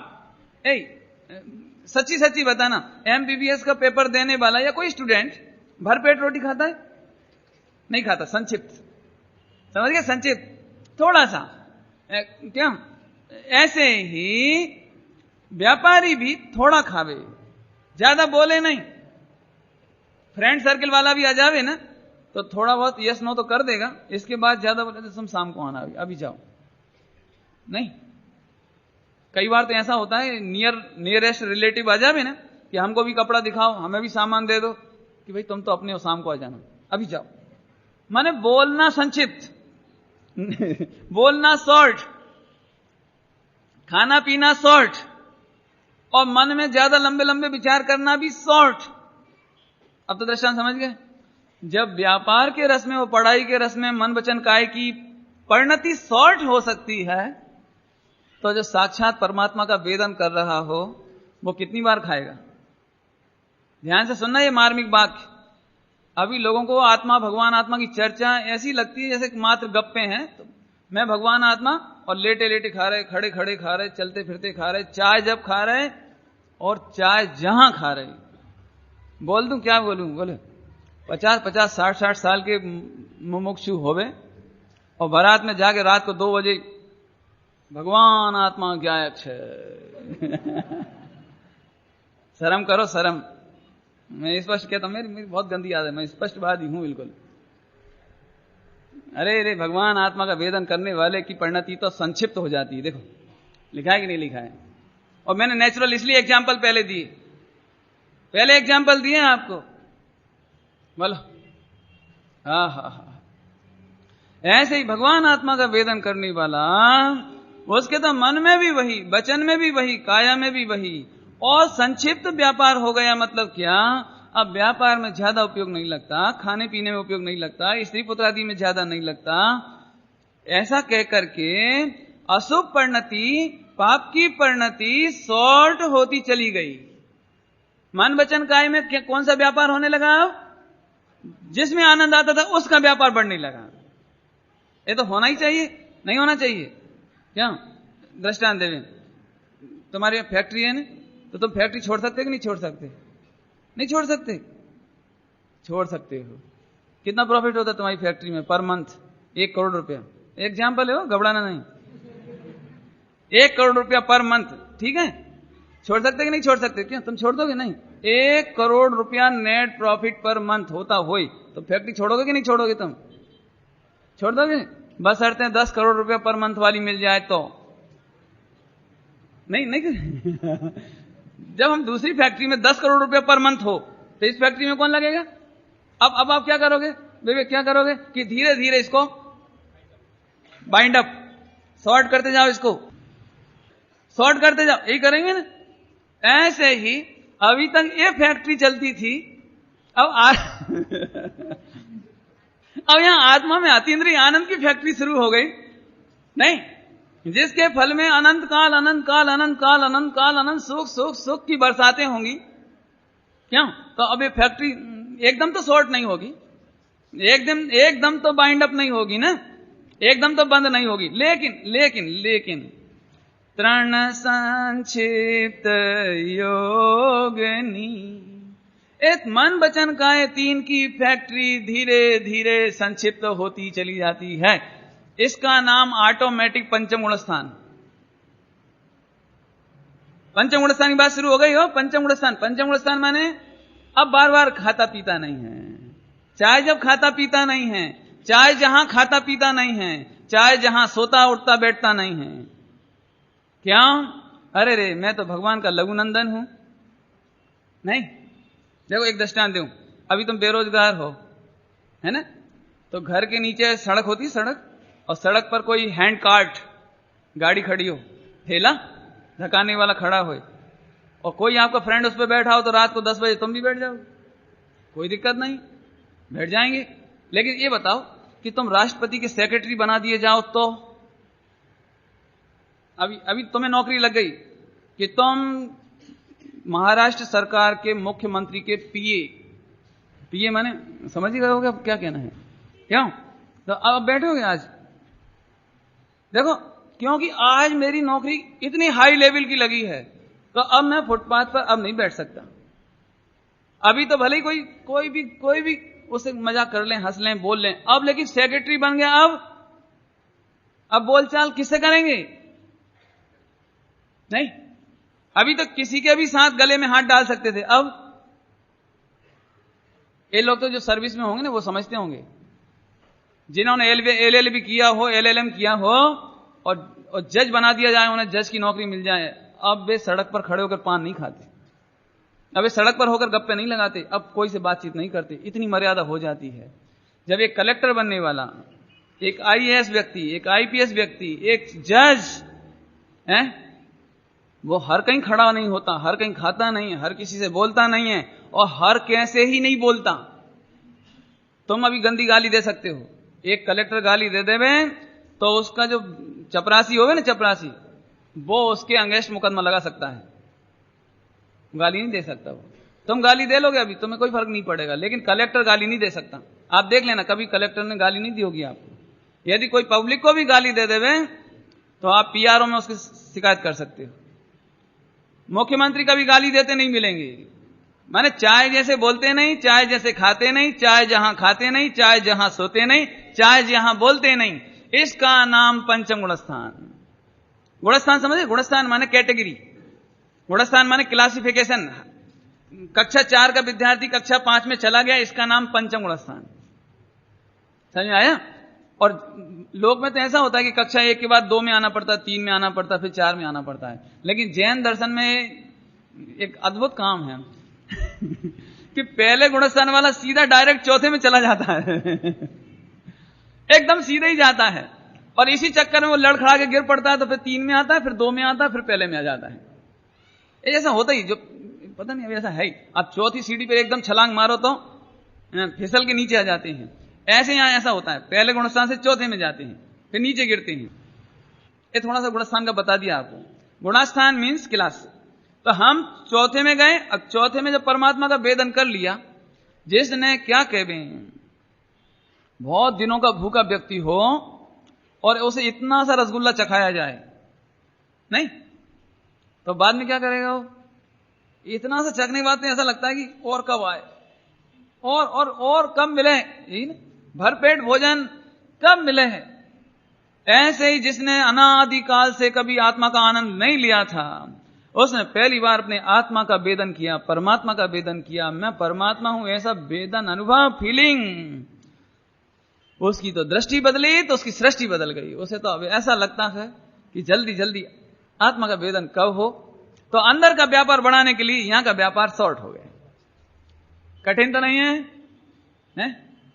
सच्ची बताना, MBBS का पेपर देने वाला या कोई स्टूडेंट भरपेट रोटी खाता है? नहीं खाता। संक्षिप्त, समझ गए? संक्षिप्त थोड़ा सा। क्या? ऐसे ही व्यापारी भी थोड़ा खावे, ज्यादा बोले नहीं। फ्रेंड सर्किल वाला भी आ जावे ना तो थोड़ा बहुत यस नो तो कर देगा, इसके बाद ज्यादा बोले तो तुम शाम को आना, अभी जाओ नहीं। कई बार तो ऐसा होता है नियरेस्ट रिलेटिव आ जावे ना कि हमको भी कपड़ा दिखाओ, हमें भी सामान दे दो, कि भाई तुम तो अपने हो, शाम को आ जाना, अभी जाओ। माने बोलना संक्षिप्त बोलना शॉर्ट, खाना पीना शॉर्ट, और मन में ज्यादा लंबे लंबे विचार करना भी शॉर्ट। अब तो दृष्टांत समझ गए। जब व्यापार के रस में और पढ़ाई के रस में मन वचन काया की परिणति शॉर्ट हो सकती है, तो जो साक्षात परमात्मा का वेदन कर रहा हो वो कितनी बार खाएगा? ध्यान से सुनना ये मार्मिक वाक्य। अभी लोगों को आत्मा भगवान आत्मा की चर्चा ऐसी लगती है जैसे मात्र गप्पे हैं। तो मैं भगवान आत्मा, और लेटे लेटे खा रहे, खड़े खड़े खा रहे, चलते फिरते खा रहे, चाय जब खा रहे और चाय जहां खा रहे। बोल दूं क्या बोलूं? बोले 50-50 60-60 साल के मुमुक्षु होवे और बारात में जाके रात को 2 बजे भगवान आत्मा गायक है शर्म करो शर्म। मैं स्पष्ट कहता हूं, मेरी बहुत गंदी आदत है, मैं स्पष्टवादी हूं बिल्कुल। अरे भगवान आत्मा का वेदन करने वाले की परिणति तो संक्षिप्त हो जाती है। देखो लिखा है कि नहीं लिखा है? और मैंने नेचुरल इसलिए एग्जाम्पल पहले एग्जाम्पल दिए आपको। बोलो हाँ। ऐसे ही भगवान आत्मा का वेदन करने वाला, उसके तो मन में भी वही, वचन में भी वही, काया में भी वही, और संक्षिप्त व्यापार हो गया। मतलब क्या? अब व्यापार में ज्यादा उपयोग नहीं लगता, खाने पीने में उपयोग नहीं लगता, स्त्री पुत्र आदि में ज्यादा नहीं लगता। ऐसा कह करके अशुभ परिणति, पाप की परिणति शॉर्ट होती चली गई। मन वचन काय में कौन सा व्यापार होने लगा? जिसमें आनंद आता था उसका व्यापार बढ़ने लगा। ये तो होना ही चाहिए, नहीं होना चाहिए क्या? दृष्टांत देवे, तुम्हारी फैक्ट्री है ना, तो तुम फैक्ट्री छोड़ सकते कि नहीं छोड़ सकते? नहीं छोड़ सकते। छोड़ सकते हो। कितना प्रॉफिट होता है तुम्हारी फैक्ट्री में पर मंथ? 1 करोड़ रुपया। एग्जाम्पल है वो, घबराना नहीं। 1 करोड़ रुपया पर मंथ, ठीक है? छोड़ सकते कि नहीं छोड़ सकते? क्या तुम छोड़ दोगे? नहीं। 1 करोड़ रुपया नेट प्रॉफिट पर मंथ होता होई तो फैक्ट्री छोड़ोगे कि नहीं छोड़ोगे? तुम छोड़ दोगे? बस अड़ते हैं 10 करोड़ रुपया पर मंथ वाली मिल जाए तो नहीं जब हम दूसरी फैक्ट्री में 10 करोड़ रुपया पर मंथ हो तो इस फैक्ट्री में कौन लगेगा? अब आप क्या करोगे विवेक? क्या करोगे कि धीरे धीरे इसको बाइंड अप, शॉर्ट करते जाओ, इसको शॉर्ट करते जाओ, यही करेंगे ना। ऐसे ही अभी तक ये फैक्ट्री चलती थी, अब यहां आत्मा में अतीन्द्रिय आनंद की फैक्ट्री शुरू हो गई। नहीं, जिसके फल में अनंत काल अनंत काल अनंत काल अनंत काल अनंत सुख सुख सुख की बरसातें होंगी। क्यों? तो अब ये फैक्ट्री एकदम तो शॉर्ट नहीं होगी, एकदम तो बाइंड अप नहीं होगी ना, एकदम तो बंद नहीं होगी। लेकिन तृण संक्षिप्त योगनी, एक मन वचन काया 3 की फैक्ट्री धीरे धीरे संक्षिप्त होती चली जाती है। इसका नाम ऑटोमेटिक पंचम गुण स्थान। पंचम गुण स्थान की बात शुरू हो गई हो। पंचम गुण स्थान माने अब बार बार खाता पीता नहीं है, चाय जब खाता पीता नहीं है, चाय जहां खाता पीता नहीं है, चाय जहां सोता उठता बैठता नहीं है। क्या? अरे रे मैं तो भगवान का लघुनंदन हूं। नहीं, देखो एक दृष्टांत दूं। अभी तुम बेरोजगार हो, है ना, तो घर के नीचे सड़क होती है, सड़क, और सड़क पर कोई हैंड कार्ट गाड़ी खड़ी हो, ठेला धकाने वाला खड़ा हो, और कोई आपका फ्रेंड उस पर बैठा हो, तो रात को 10 बजे तुम भी बैठ जाओ, कोई दिक्कत नहीं, बैठ जाएंगे। लेकिन ये बताओ कि तुम राष्ट्रपति के सेक्रेटरी बना दिए जाओ, तो अभी तुम्हें नौकरी लग गई कि तुम महाराष्ट्र सरकार के मुख्यमंत्री के पीए माने समझ ही गए होगे अब क्या कहना है, क्यों? तो अब बैठोगे आज, देखो, क्योंकि आज मेरी नौकरी इतनी हाई लेवल की लगी है, तो अब मैं फुटपाथ पर अब नहीं बैठ सकता। अभी तो भले ही कोई भी उससे मजाक कर लें, हंस लें, बोल लें, अब लेकिन सेक्रेटरी बन गया, अब बोलचाल किससे करेंगे? नहीं, अभी तो किसी के भी साथ गले में हाथ डाल सकते थे, अब ये लोग तो जो सर्विस में होंगे ना वो समझते होंगे, जिन्होंने LLB किया हो, LLM किया हो, और जज बना दिया जाए, उन्हें जज की नौकरी मिल जाए, अब वे सड़क पर खड़े होकर पान नहीं खाते, अब वे सड़क पर होकर गप्पे नहीं लगाते, अब कोई से बातचीत नहीं करते, इतनी मर्यादा हो जाती है। जब एक कलेक्टर बनने वाला, एक IAS व्यक्ति, एक IPS व्यक्ति, एक जज है, वो हर कहीं खड़ा नहीं होता, हर कहीं खाता नहीं है, हर किसी से बोलता नहीं है, और हर कैसे ही नहीं बोलता। तुम अभी गंदी गाली दे सकते हो, एक कलेक्टर गाली दे देवे तो उसका जो चपरासी होगा ना, चपरासी, वो उसके अगेंस्ट मुकदमा लगा सकता है, गाली नहीं दे सकता वो। तुम गाली दे लोगे अभी, तुम्हें कोई फर्क नहीं पड़ेगा, लेकिन कलेक्टर गाली नहीं दे सकता। आप देख लेना, कभी कलेक्टर ने गाली नहीं दी होगी आपको। यदि कोई पब्लिक को भी गाली दे देवे तो आप PRO में उसकी शिकायत कर सकते हो। मुख्यमंत्री कभी गाली देते नहीं मिलेंगे, माने चाय जैसे बोलते नहीं, चाय जैसे खाते नहीं, चाय जहां खाते नहीं, चाय जहां सोते नहीं, चाय जहां बोलते नहीं, इसका नाम पंचम गुणस्थान। गुणस्थान समझे? गुणस्थान माने कैटेगरी, गुणस्थान माने क्लासिफिकेशन। कक्षा 4 का विद्यार्थी कक्षा 5 में चला गया, इसका नाम पंचम गुणस्थान। समझ में आया? और लोक में तो ऐसा होता है कि कक्षा 1 के बाद 2 में आना पड़ता है, 3 में आना पड़ता है, फिर 4 में आना पड़ता है। लेकिन जैन दर्शन में एक अद्भुत काम है कि पहले गुणस्थान वाला सीधा डायरेक्ट चौथे में चला जाता है एकदम सीधे ही जाता है, और इसी चक्कर में वो लड़खड़ा के गिर पड़ता है, तो फिर 3 में आता है, फिर 2 में आता है, फिर पहले में आ जाता है। ये ऐसा होता ही, जो पता नहीं अभी ऐसा है ही। आप चौथी सीढ़ी पर एकदम छलांग मारो तो फिसल के नीचे आ जाते हैं, ऐसे यहां ऐसा होता है, पहले गुणस्थान से चौथे में जाते हैं, फिर नीचे गिरते हैं। ये थोड़ा सा गुणस्थान का बता दिया आपको। गुणस्थान मीन्स क्लास। तो हम चौथे में गए। अब चौथे में जब परमात्मा का वेदन कर लिया, जिसने क्या कहते हैं, बहुत दिनों का भूखा व्यक्ति हो और उसे इतना सा रसगुल्ला चखाया जाए, नहीं तो बाद में क्या करेगा वो? इतना सा चखने के बाद ऐसा लगता है कि और कब आए, और कब मिले, यही ना, भरपेट भोजन कब मिले हैं। ऐसे ही जिसने अनादिकाल से कभी आत्मा का आनंद नहीं लिया था, उसने पहली बार अपने आत्मा का वेदन किया, परमात्मा का वेदन किया। मैं परमात्मा हूं, ऐसा वेदन, अनुभव, फीलिंग, उसकी तो दृष्टि बदली तो उसकी सृष्टि बदल गई। उसे तो अब ऐसा लगता है कि जल्दी जल्दी आत्मा का वेदन कब हो। तो अंदर का व्यापार बढ़ाने के लिए यहां का व्यापार शॉर्ट हो गया। कठिन तो नहीं है?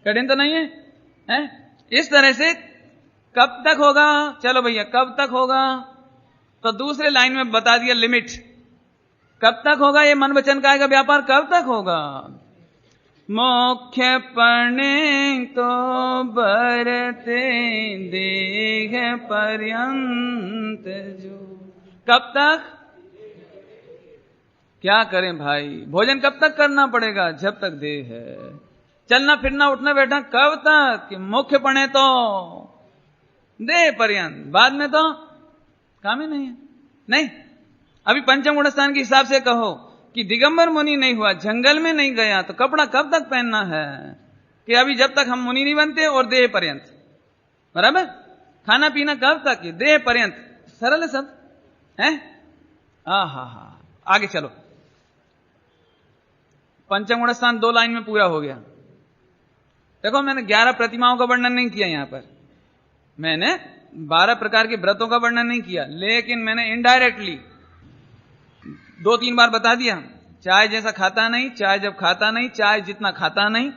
कठिन तो नहीं है? इस तरह से कब तक होगा? चलो भैया, कब तक होगा? तो दूसरे लाइन में बता दिया लिमिट। कब तक होगा ये मन वचन काया का व्यापार? कब तक होगा? मोक्ष पढ़ने तो बरते देह पर्यंत जो। कब तक? क्या करें भाई, भोजन कब तक करना पड़ेगा? जब तक देह है। चलना फिरना उठना बैठना कब तक? कि मुख्य पढ़े तो देह पर्यंत, बाद में तो काम ही नहीं है। नहीं, अभी पंचम गुणस्थान के हिसाब से कहो कि दिगंबर मुनि नहीं हुआ, जंगल में नहीं गया, तो कपड़ा कब तक पहनना है? कि अभी जब तक हम मुनि नहीं बनते, और देह पर्यंत, बराबर। खाना पीना कब तक? देह पर्यंत। सरल है सब, है? हा, आगे चलो। पंचम गुणस्थान 2 लाइन में पूरा हो गया। देखो, मैंने 11 प्रतिमाओं का वर्णन नहीं किया यहां पर, मैंने 12 प्रकार के व्रतों का वर्णन नहीं किया, लेकिन मैंने इनडायरेक्टली 2-3 बार बता दिया, चाय जैसा खाता नहीं, चाय जब खाता नहीं, चाय जितना खाता नहीं,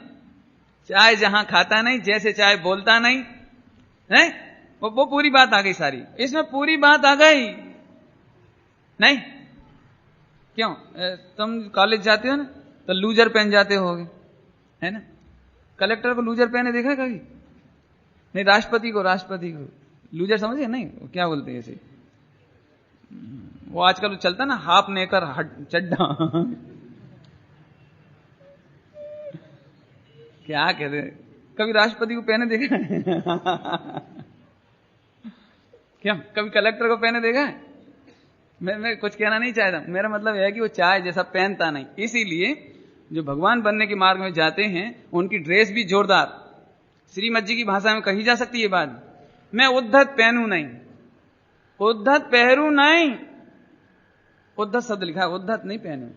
चाय जहां खाता नहीं, जैसे चाय बोलता नहीं है, वो पूरी बात आ गई सारी। इसमें पूरी बात आ गई नहीं? क्यों? तुम कॉलेज जाते हो ना तो लूजर पहन जाते होगे, है ना? कलेक्टर को लूजर पहने देखा है कभी? नहीं, राष्ट्रपति को लूजर समझे? नहीं, क्या बोलते हैं इसे, वो आजकल चलता ना हाफ नेकर चड्डा क्या कहते, कभी राष्ट्रपति को पहने देखा है? क्या कभी कलेक्टर को पहने देखा है? मैं कुछ कहना नहीं चाहता, मेरा मतलब है कि वो चाय जैसा पहनता नहीं। इसीलिए जो भगवान बनने के मार्ग में जाते हैं उनकी ड्रेस भी जोरदार, श्रीमद जी की भाषा में कही जा सकती है बात, मैं उद्धत पहनू नहीं, उद्धत पहरू नहीं, उद्धत शब्द लिखा है, उद्धत नहीं पहनू,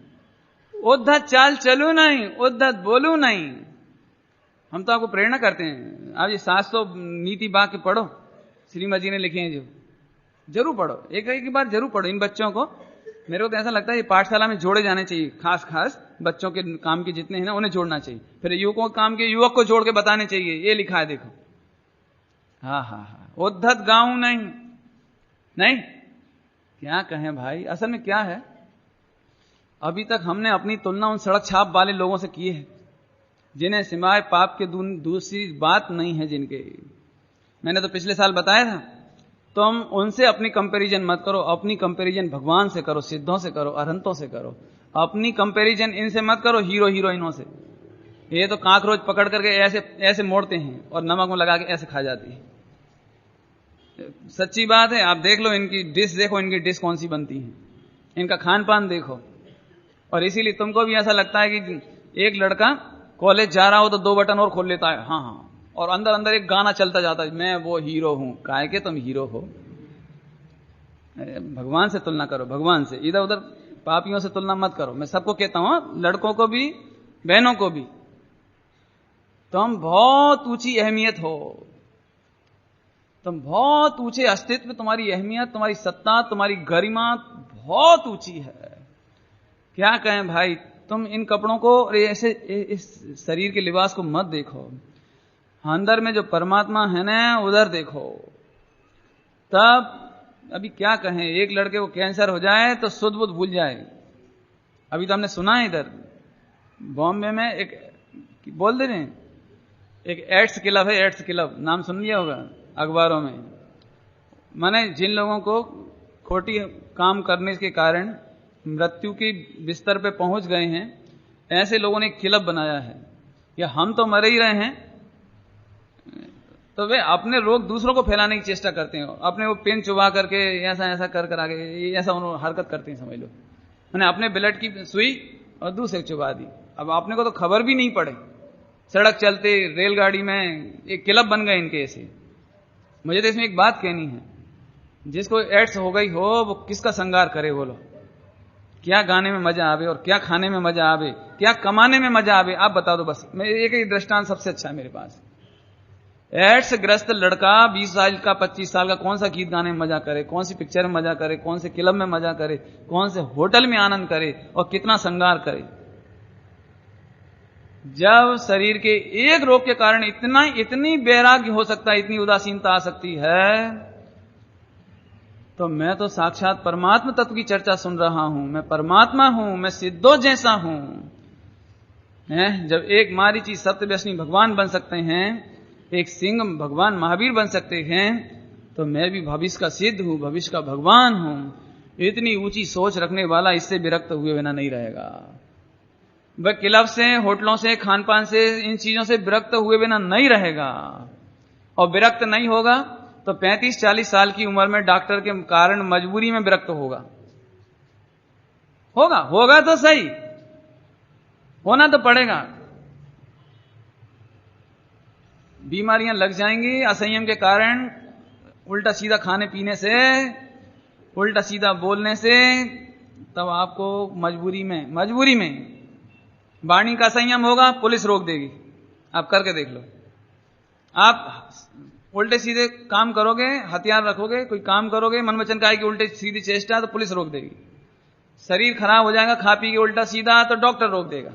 उद्धत चाल चलू नहीं, उद्धत बोलू नहीं। हम तो आपको प्रेरणा करते हैं, आप ये 700 नीति वाक्य पढ़ो, श्रीमद जी ने लिखे हैं जो, जरूर पढ़ो, एक बार जरूर पढ़ो। इन बच्चों को, मेरे को तो ऐसा लगता है ये पाठशाला में जोड़े जाने चाहिए, खास बच्चों के काम के जितने हैं ना उन्हें जोड़ना चाहिए, फिर युवकों के काम के युवक को जोड़ के बताने चाहिए, ये लिखा है देखो। हाँ, उद्धत गाऊं नहीं, क्या कहें भाई, असल में क्या है, अभी तक हमने अपनी तुलना उन सड़क छाप वाले लोगों से की है जिन्हें सिवाय पाप के दूसरी बात नहीं है जिनके। मैंने तो पिछले साल बताया था, तुम उनसे अपनी कंपैरिजन मत करो, अपनी कंपैरिजन भगवान से करो, सिद्धों से करो, अरहंतों से करो। अपनी कंपैरिजन इनसे मत करो, हीरो हीरोइनों से। ये तो काकरोच पकड़ करके ऐसे मोड़ते हैं और नमक में लगा के ऐसे खा जाती है। सच्ची बात है, आप देख लो इनकी डिश, देखो इनकी डिश कौन सी बनती है, इनका खान पान देखो। और इसीलिए तुमको भी ऐसा लगता है कि एक लड़का कॉलेज जा रहा हो तो 2 बटन और खोल लेता है, हाँ, और अंदर अंदर एक गाना चलता जाता है, मैं वो हीरो हूं। काहे के तुम हीरो हो? भगवान से तुलना करो, भगवान से। इधर उधर पापियों से तुलना मत करो। मैं सबको कहता हूं, लड़कों को भी बहनों को भी, तुम बहुत ऊंची अहमियत हो, तुम बहुत ऊंचे अस्तित्व, तुम्हारी अहमियत, तुम्हारी सत्ता, तुम्हारी गरिमा बहुत ऊंची है। क्या कहें भाई, तुम इन कपड़ों को ऐसे इस शरीर के लिबास को मत देखो, अंदर में जो परमात्मा है ना उधर देखो। तब अभी क्या कहें, एक लड़के को कैंसर हो जाए तो सुध बुध भूल जाए। अभी तो हमने सुना है इधर बॉम्बे में एक, बोल दे रहे, एक एड्स क्लब है, एड्स क्लब, नाम सुन लिया होगा अखबारों में। माने जिन लोगों को खोटी काम करने के कारण मृत्यु की बिस्तर पे पहुंच गए हैं, ऐसे लोगों ने एक क्लब बनाया है। या हम तो मरे ही रहे हैं, तो वे अपने रोग दूसरों को फैलाने की चेष्टा करते हैं, अपने वो पेन चुबा करके ऐसा कर आगे ऐसा उन्होंने हरकत करते हैं, समझ लो। मैंने अपने ब्लड की सुई और दूसरे चुबा दी। अब आपने को तो खबर भी नहीं पड़े, सड़क चलते रेलगाड़ी में एक क्लब बन गए इनके ऐसे। मुझे तो इसमें एक बात कहनी है, जिसको एड्स हो गई हो वो किसका श्रृंगार करे बोलो? क्या गाने में मजा आवे और क्या खाने में मजा आवे, क्या कमाने में मजा आवे, आप बता दो बस। मैं एक ही दृष्टांत सबसे अच्छा है मेरे पास। एड्स ग्रस्त लड़का 20 साल का 25 साल का कौन सा गीत गाने में मजा करे, कौन सी पिक्चर में मजा करे, कौन से क्लब में मजा करे, कौन से होटल में आनंद करे और कितना श्रृंगार करे। जब शरीर के एक रोग के कारण इतनी वैराग्य हो सकता है, इतनी उदासीनता आ सकती है, तो मैं तो साक्षात परमात्मा तत्व की चर्चा सुन रहा हूं। मैं परमात्मा हूं, मैं सिद्धो जैसा हूं। जब एक मारीची सप्तव्यसनी भगवान बन सकते हैं, एक सिंह भगवान महावीर बन सकते हैं, तो मैं भी भविष्य का सिद्ध हूं, भविष्य का भगवान हूं। इतनी ऊंची सोच रखने वाला इससे विरक्त हुए बिना नहीं रहेगा। वह क्लब से, होटलों से, खान पान से, इन चीजों से विरक्त हुए बिना नहीं रहेगा। और विरक्त नहीं होगा तो 35-40 साल की उम्र में डॉक्टर के कारण मजबूरी में विरक्त होगा। होगा तो सही, होना तो पड़ेगा। बीमारियां लग जाएंगी असंयम के कारण, उल्टा सीधा खाने पीने से, उल्टा सीधा बोलने से। तब आपको मजबूरी में वाणी का संयम होगा, पुलिस रोक देगी। आप करके देख लो। आप उल्टे सीधे काम करोगे, हथियार रखोगे, कोई काम करोगे, मन वचन काहे की उल्टे सीधी चेष्टा, तो पुलिस रोक देगी। शरीर खराब हो जाएगा खा पी के उल्टा सीधा, तो डॉक्टर रोक देगा।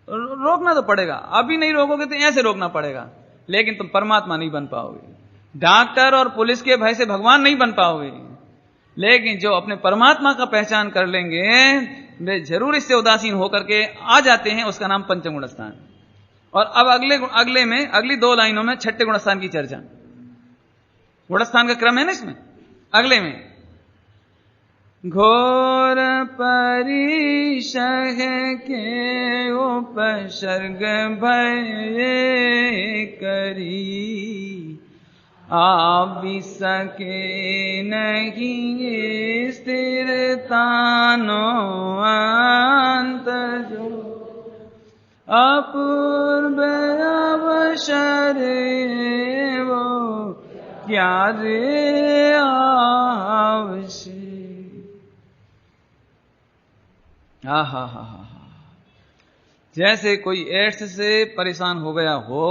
रोकना तो पड़ेगा, अभी नहीं रोकोगे तो ऐसे रोकना पड़ेगा, लेकिन तुम परमात्मा नहीं बन पाओगे। डॉक्टर और पुलिस के भय से भगवान नहीं बन पाओगे, लेकिन जो अपने परमात्मा का पहचान कर लेंगे वे जरूर इससे उदासीन होकर के आ जाते हैं, उसका नाम पंचम गुण स्थान। और अब अगले में अगली 2 लाइनों में छठे गुणस्थान की चर्चा। गुणस्थान का क्रम है ना इसमें, अगले में घोर परिशह के उपसर्ग भय करी, आबि सके नहीं स्थिरतानो अंत जो, अपूर्व अवसर वो क्या रे आवश्य। हा, जैसे कोई एड्स से परेशान हो गया हो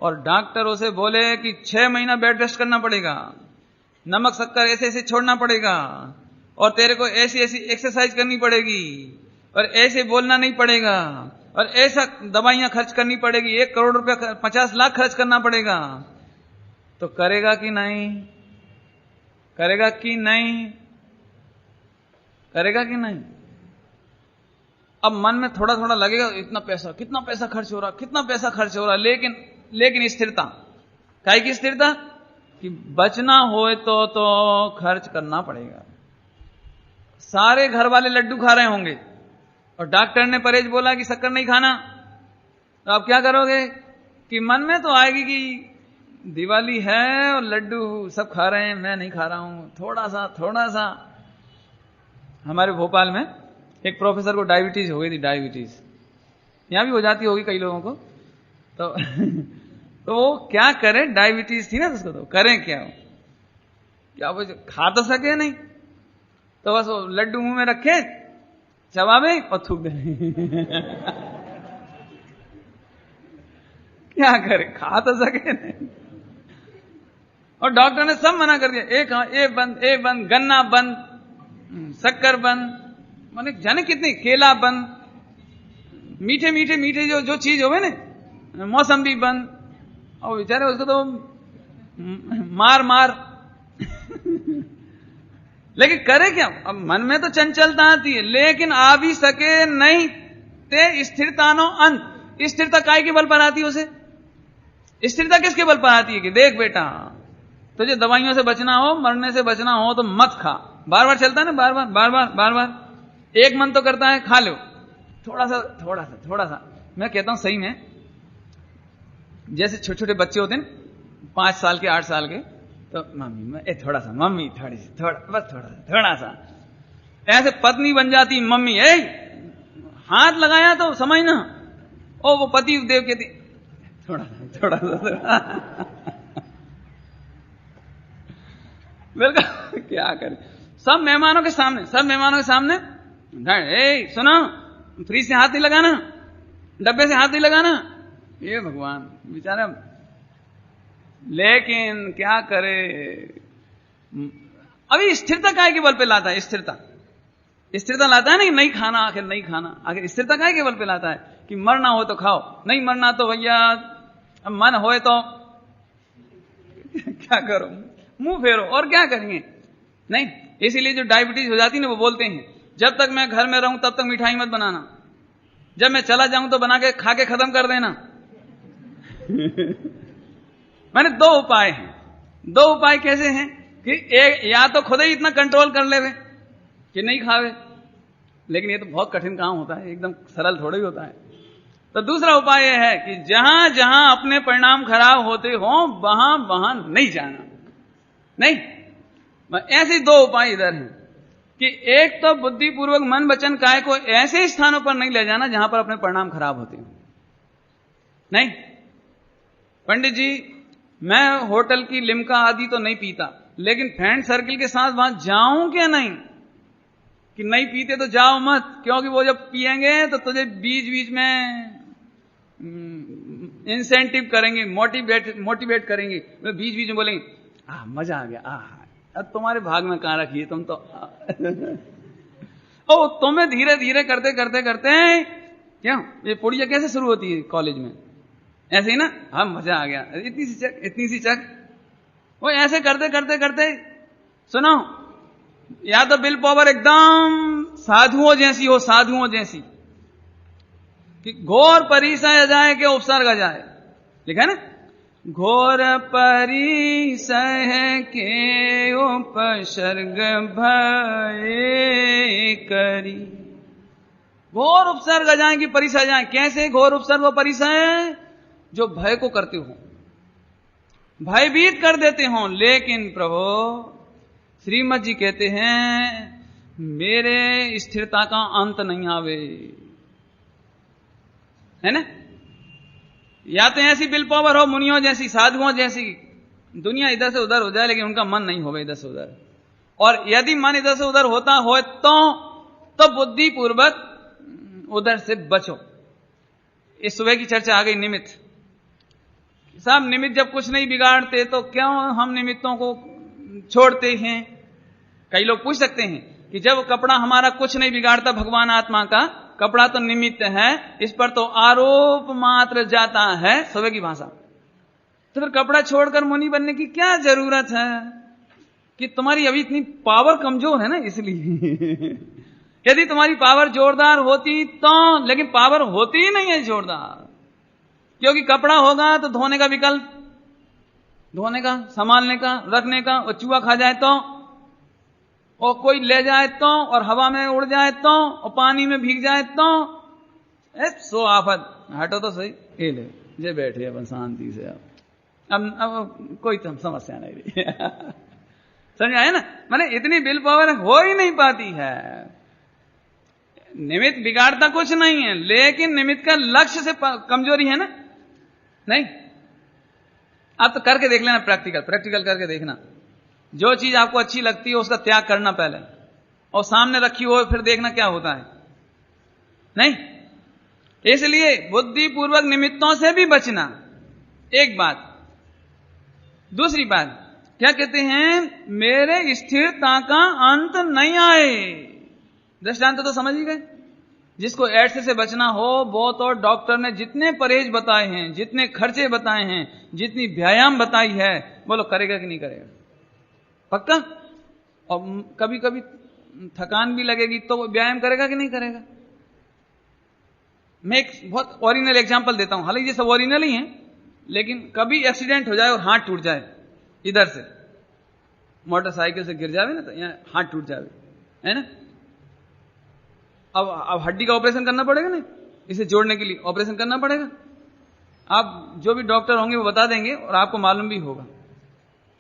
और डॉक्टर उसे बोले कि 6 महीना बेड रेस्ट करना पड़ेगा, नमक शक्कर ऐसे ऐसे छोड़ना पड़ेगा, और तेरे को ऐसी ऐसी एक्सरसाइज करनी पड़ेगी, और ऐसे बोलना नहीं पड़ेगा, और ऐसा दवाइयां खर्च करनी पड़ेगी, 1 करोड़ रुपया 50 लाख खर्च करना पड़ेगा, तो करेगा कि नहीं? करेगा कि नहीं? करेगा कि नहीं? अब मन में थोड़ा थोड़ा लगेगा इतना पैसा, कितना पैसा खर्च हो रहा, कितना पैसा खर्च हो रहा, लेकिन स्थिरता, काहे की स्थिरता कि बचना हो तो खर्च करना पड़ेगा। सारे घर वाले लड्डू खा रहे होंगे और डॉक्टर ने परहेज बोला कि शक्कर नहीं खाना, तो आप क्या करोगे कि मन में तो आएगी कि दिवाली है और लड्डू सब खा रहे हैं, मैं नहीं खा रहा हूं, थोड़ा सा। हमारे भोपाल में एक प्रोफेसर को डायबिटीज हो गई थी, डायबिटीज यहां भी हो जाती होगी कई लोगों को, तो वो क्या करें, डायबिटीज थी ना उसको, तो करें क्या वो खा तो सके नहीं, तो बस वो लड्डू मुंह में रखे, चबावे और थूक दे। क्या करे, खा तो सके नहीं। और डॉक्टर ने सब मना कर दिया, ए बंद, गन्ना बंद, शक्कर बंद, माने जाने कितनी, केला बंद, मीठे जो चीज हो ना, मौसम्बी बंद, और बेचारे उसको तो मार लेकिन करे क्या? अब मन में तो चंचलता आती है, लेकिन आ भी सके नहीं ते स्थिरतानो अंत। स्थिरता काय के बल पर आती है उसे? स्थिरता किसके बल पर आती है कि देख बेटा, तुझे दवाइयों से बचना हो, मरने से बचना हो तो मत खा। बार बार चलता है ना, बार बार एक मन तो करता है खा लो, थोड़ा सा। मैं कहता हूं सही में, जैसे छोटे छोटे बच्चे होते हैं 5 साल के 8 साल के, तो मम्मी थोड़ा सा, मम्मी थोड़ा सा, ऐसे पत्नी बन जाती मम्मी, हाथ लगाया तो समझना, ओ वो पति देव कहती थोड़ा सा। बिल्कुल क्या करे, सब मेहमानों के सामने सुनो, फ्रिज से हाथ नहीं लगाना, डब्बे से हाथ नहीं लगाना, ये भगवान बेचारा। लेकिन क्या करे, अभी स्थिरता काहे के बल पे लाता है? स्थिरता लाता है ना, नहीं खाना, आखिर नहीं खाना, आखिर स्थिरता काहे के बल पे लाता है कि मरना हो तो खाओ, नहीं मरना तो भैया अब मन होए तो क्या करो, मुंह फेरो, और क्या करेंगे। नहीं, इसीलिए जो डायबिटीज हो जाती है ना, वो बोलते हैं जब तक मैं घर में रहूं तब तक मिठाई मत बनाना, जब मैं चला जाऊं तो बना के खा के खत्म कर देना। मैंने 2 उपाय हैं। 2 उपाय कैसे हैं कि एक, या तो खुद ही इतना कंट्रोल कर लेवे कि नहीं खावे, लेकिन ये तो बहुत कठिन काम होता है, एकदम सरल थोड़ा ही होता है। तो दूसरा उपाय यह है कि जहां जहां अपने परिणाम खराब होते हो वहां नहीं जाना। नहीं, ऐसे 2 उपाय इधर हैं कि एक तो बुद्धिपूर्वक मन वचन काया को ऐसे स्थानों पर नहीं ले जाना जहां पर अपने परिणाम खराब होते हो। नहीं पंडित जी, मैं होटल की लिम्का आदि तो नहीं पीता, लेकिन फ्रेंड सर्किल के साथ वहां जाऊं क्या? नहीं, कि नहीं पीते तो जाओ मत, क्योंकि वो जब पिएंगे तो तुझे बीच बीच में इंसेंटिव करेंगे, मोटिवेट करेंगे, बीच बीच में बोलेंगे मजा आ गया, अब तुम्हारे भाग में कहां रखी है तुम तो। ओ तुम्हें धीरे धीरे करते करते करते क्या ये पुड़िया कैसे शुरू होती है कॉलेज में, ऐसे ही ना, हम मजा आ गया, इतनी सी चक, इतनी सी चक, वो ऐसे करते करते करते सुनो, या तो विल पावर एकदम साधुओं जैसी हो, साधुओं जैसी कि घोर परिसय जाए कि उपसर्ग जाए, लिखा है ना, घोर परिसय के उपसर्ग भय करी, घोर उपसर्ग जाए कि परिसय जाए। कैसे घोर उपसर्ग व परिसय? जो भय को करते हो, भयभीत कर देते हो। लेकिन प्रभु श्रीमद जी कहते हैं मेरे स्थिरता का अंत नहीं आवे, है ना। या तो ऐसी विल पावर हो मुनियों जैसी, साधुओं जैसी, दुनिया इधर से उधर हो जाए लेकिन उनका मन नहीं होगा इधर से उधर। और यदि मन इधर से उधर होता हो तो बुद्धि पूर्वक उधर से बचो। इस सुबह की चर्चा आ गई निमित्त। साहब निमित्त जब कुछ नहीं बिगाड़ते तो क्यों हम निमित्तों को छोड़ते हैं? कई लोग पूछ सकते हैं कि जब कपड़ा हमारा कुछ नहीं बिगाड़ता, भगवान आत्मा का कपड़ा तो निमित्त है, इस पर तो आरोप मात्र जाता है, सुबह की भाषा, तो फिर कपड़ा छोड़कर मुनि बनने की क्या जरूरत है? कि तुम्हारी अभी इतनी पावर कमजोर है ना, इसलिए यदि तुम्हारी पावर जोरदार होती तो, लेकिन पावर होती ही नहीं है जोरदार, क्योंकि कपड़ा होगा तो धोने का विकल्प, धोने का, संभालने का, रखने का, और चूहा खा जाए तो, और कोई ले जाए तो, और हवा में उड़ जाए तो, और पानी में भीग जाए तो, सो आफत। हटो तो सही, ये ले जे बैठे अपन शांति से। अब कोई तो समस्या नहीं रही समझ आए ना। माने इतनी विल पावर हो ही नहीं पाती है। निमित्त बिगाड़ता कुछ नहीं है, लेकिन निमित्त का लक्ष्य से कमजोरी है ना। नहीं, आप तो करके देख लेना, प्रैक्टिकल करके देखना। जो चीज आपको अच्छी लगती है उसका त्याग करना पहले, और सामने रखी हो फिर देखना क्या होता है। नहीं, इसलिए बुद्धिपूर्वक निमित्तों से भी बचना, एक बात। दूसरी बात क्या कहते हैं, मेरे स्थिरता का अंत नहीं आए। दृष्टांत तो समझ ही गए। जिसको एड्स से बचना हो वो तो डॉक्टर ने जितने परहेज बताए हैं, जितने खर्चे बताए हैं, जितनी व्यायाम बताई है, बोलो करेगा कि नहीं करेगा? पक्का। और कभी कभी थकान भी लगेगी तो वो व्यायाम करेगा कि नहीं करेगा? मैं एक बहुत ओरिजिनल एग्जांपल देता हूं, हालांकि ये सब ओरिजिनल ही है, लेकिन कभी एक्सीडेंट हो जाए और हाथ टूट जाए, इधर से मोटरसाइकिल से गिर जावे ना तो यहाँ हाथ टूट जावे, है ना। अब हड्डी का ऑपरेशन करना पड़ेगा ना, इसे जोड़ने के लिए ऑपरेशन करना पड़ेगा। आप जो भी डॉक्टर होंगे वो बता देंगे, और आपको मालूम भी होगा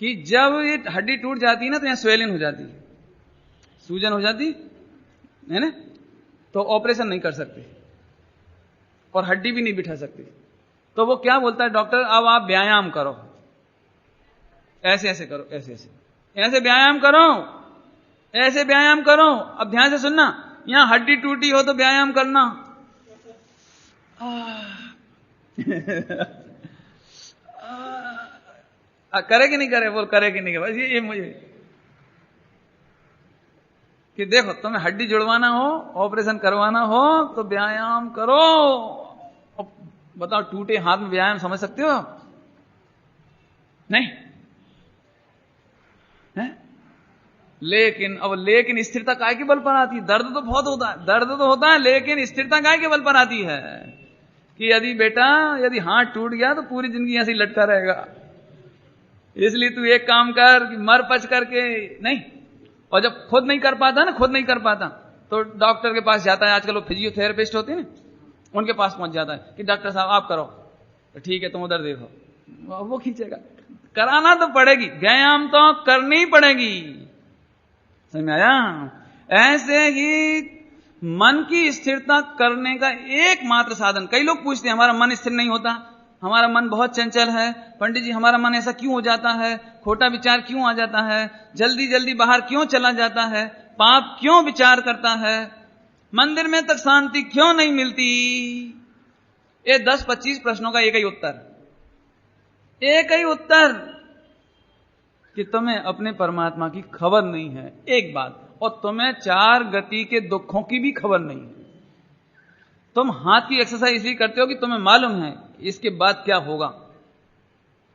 कि जब ये हड्डी टूट जाती है ना तो यहाँ स्वेलिंग हो जाती है, सूजन हो जाती है ना, तो ऑपरेशन नहीं कर सकते और हड्डी भी नहीं बिठा सकते। तो वो क्या बोलता है डॉक्टर, अब आप व्यायाम करो, ऐसे ऐसे करो, ऐसे ऐसे ऐसे व्यायाम करो, ऐसे व्यायाम करो। अब ध्यान से सुनना, यहां हड्डी टूटी हो तो व्यायाम करना करे कि नहीं करे? बोल करे कि नहीं करे? बस ये मुझे कि देखो तुम्हें हड्डी जुड़वाना हो, ऑपरेशन करवाना हो तो व्यायाम करो। बताओ टूटे हाथ में व्यायाम समझ सकते हो? नहीं है? लेकिन स्थिरता काय के बल पर आती है? दर्द तो बहुत होता है, दर्द तो होता है, लेकिन स्थिरता काय के बल पर आती है कि यदि बेटा यदि हाथ टूट गया तो पूरी जिंदगी ऐसे ही लटका रहेगा। इसलिए तू एक काम कर कि मर पच करके नहीं, और जब खुद नहीं कर पाता ना, खुद नहीं कर पाता तो डॉक्टर के पास जाता है। आजकल वो फिजियोथेरेपिस्ट होते हैं ना, उनके पास पहुंच जाता है कि डॉक्टर साहब आप करो, तो ठीक है तुम उधर देखो, वो खींचेगा। कराना तो पड़ेगी, व्यायाम तो करनी पड़ेगी, समझ में आया? ऐसे ही मन की स्थिरता करने का एकमात्र साधन, कई लोग पूछते हैं हमारा मन स्थिर नहीं होता, हमारा मन बहुत चंचल है, पंडित जी हमारा मन ऐसा क्यों हो जाता है, खोटा विचार क्यों आ जाता है, जल्दी जल्दी बाहर क्यों चला जाता है, पाप क्यों विचार करता है, मंदिर में तक शांति क्यों नहीं मिलती? ये 10-25 प्रश्नों का एक ही उत्तर कि तुम्हें अपने परमात्मा की खबर नहीं है, एक बात। और तुम्हें 4 गति के दुखों की भी खबर नहीं। तुम हाथ की एक्सरसाइज इसलिए करते हो कि तुम्हें मालूम है इसके बाद क्या होगा।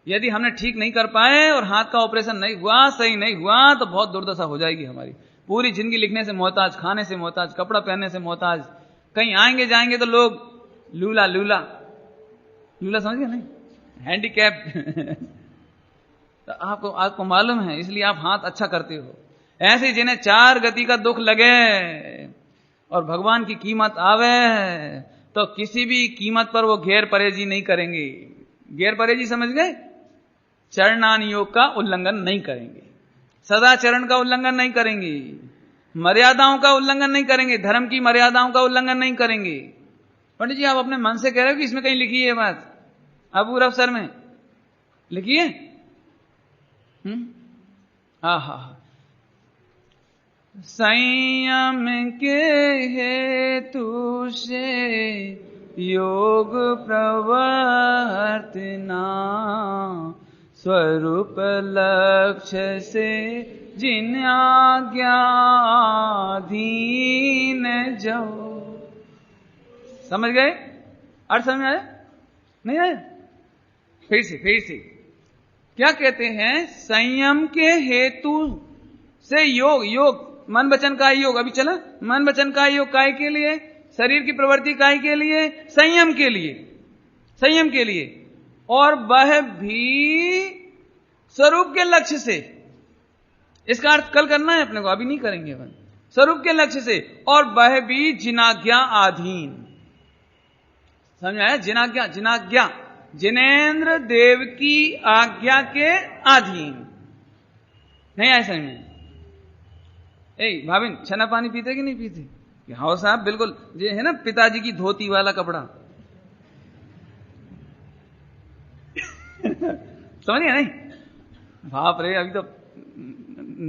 यदि हमने ठीक नहीं कर पाए और हाथ का ऑपरेशन नहीं हुआ, सही नहीं हुआ, तो बहुत दुर्दशा हो जाएगी हमारी। पूरी जिंदगी लिखने से मोहताज, खाने से मोहताज, कपड़ा पहनने से मोहताज, कहीं आएंगे जाएंगे तो लोग लूला लूला लूला समझ गए नहीं, हैंडीकैप तो आपको मालूम है, इसलिए आप हाथ अच्छा करते हो। ऐसे जिन्हें 4 गति का दुख लगे और भगवान की कीमत आवे तो किसी भी कीमत पर वो गैर परहेजी नहीं करेंगे। गैर परहेजी समझ गए? चरणान योग का उल्लंघन नहीं करेंगे, सदाचरण का उल्लंघन नहीं करेंगे, मर्यादाओं का उल्लंघन नहीं करेंगे, धर्म की मर्यादाओं का उल्लंघन नहीं करेंगे। पंडित जी आप अपने मन से कह रहे हो कि इसमें कहीं लिखी है ये बात? अबू अफसर में लिखी है? आहा, संयम के हेतु से योग प्रवर्तना, स्वरूप लक्ष्य से जिन आज्ञाधीन जाओ। समझ गए? अर्थ समझ आया? नहीं आया? फिर से क्या कहते हैं? संयम के हेतु से योग मन वचन का योग, अभी चला मन वचन का योग काय के लिए? शरीर की प्रवृत्ति काय के लिए? संयम के लिए, और वह भी स्वरूप के लक्ष्य से। इसका अर्थ कल करना है अपने को, अभी नहीं करेंगे अपन। स्वरूप के लक्ष्य से, और वह भी जिनाज्ञा आधीन। समझ आया? जिनाज्ञा जिनेन्द्र देव की आज्ञा के अधीन। नहीं आया समझ में? भाभिन छना पानी पीते कि नहीं पीते? हाँ साहब बिल्कुल, ये है ना पिताजी की धोती वाला कपड़ा समझिए नहीं? बाप रे, अभी तो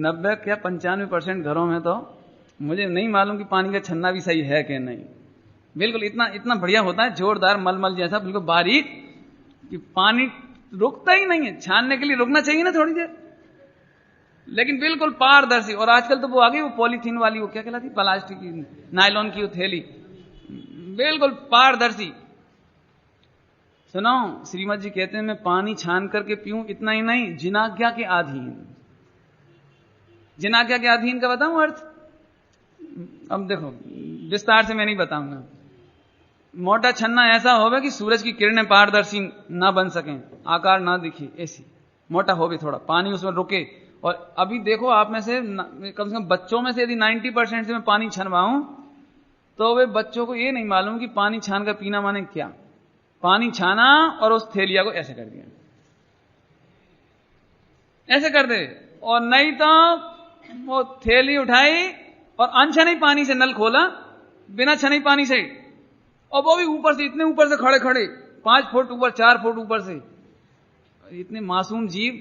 90 क्या 95% घरों में तो मुझे नहीं मालूम कि पानी का छन्ना भी सही है कि नहीं। बिल्कुल इतना बढ़िया होता है, जोरदार मलमल जैसा, बिल्कुल बारीक, कि पानी रुकता ही नहीं है। छानने के लिए रुकना चाहिए ना थोड़ी देर, लेकिन बिल्कुल पारदर्शी। और आजकल तो वो आ गई वो पॉलीथीन वाली, वो क्या कहलाती, प्लास्टिक की, नायलॉन की वो थैली, बिल्कुल पारदर्शी। सुनो, श्रीमद जी कहते हैं मैं पानी छान करके पीऊं, इतना ही नहीं, जिनाज्ञा के अधीन। जिनाज्ञा के अधीन का बताऊं अर्थ? अब देखो विस्तार से मैं नहीं बताऊंगा। मोटा छन्ना ऐसा होगा कि सूरज की किरणें पारदर्शी ना बन सकें, आकार ना दिखे, ऐसी मोटा हो भी, थोड़ा पानी उसमें रुके। और अभी देखो आप में से कम से कम बच्चों में से यदि 90% से मैं पानी छनवाऊं तो वे बच्चों को ये नहीं मालूम कि पानी छान कर पीना माने क्या। पानी छाना और उस थैलिया को ऐसे कर दिया, ऐसे कर दे, और नहीं तो वो थैली उठाई और अनछनी पानी से नल खोला, बिना छनी पानी से, और वो भी ऊपर से, इतने ऊपर से खड़े खड़े 5 फुट ऊपर, 4 फुट ऊपर से। इतने मासूम जीव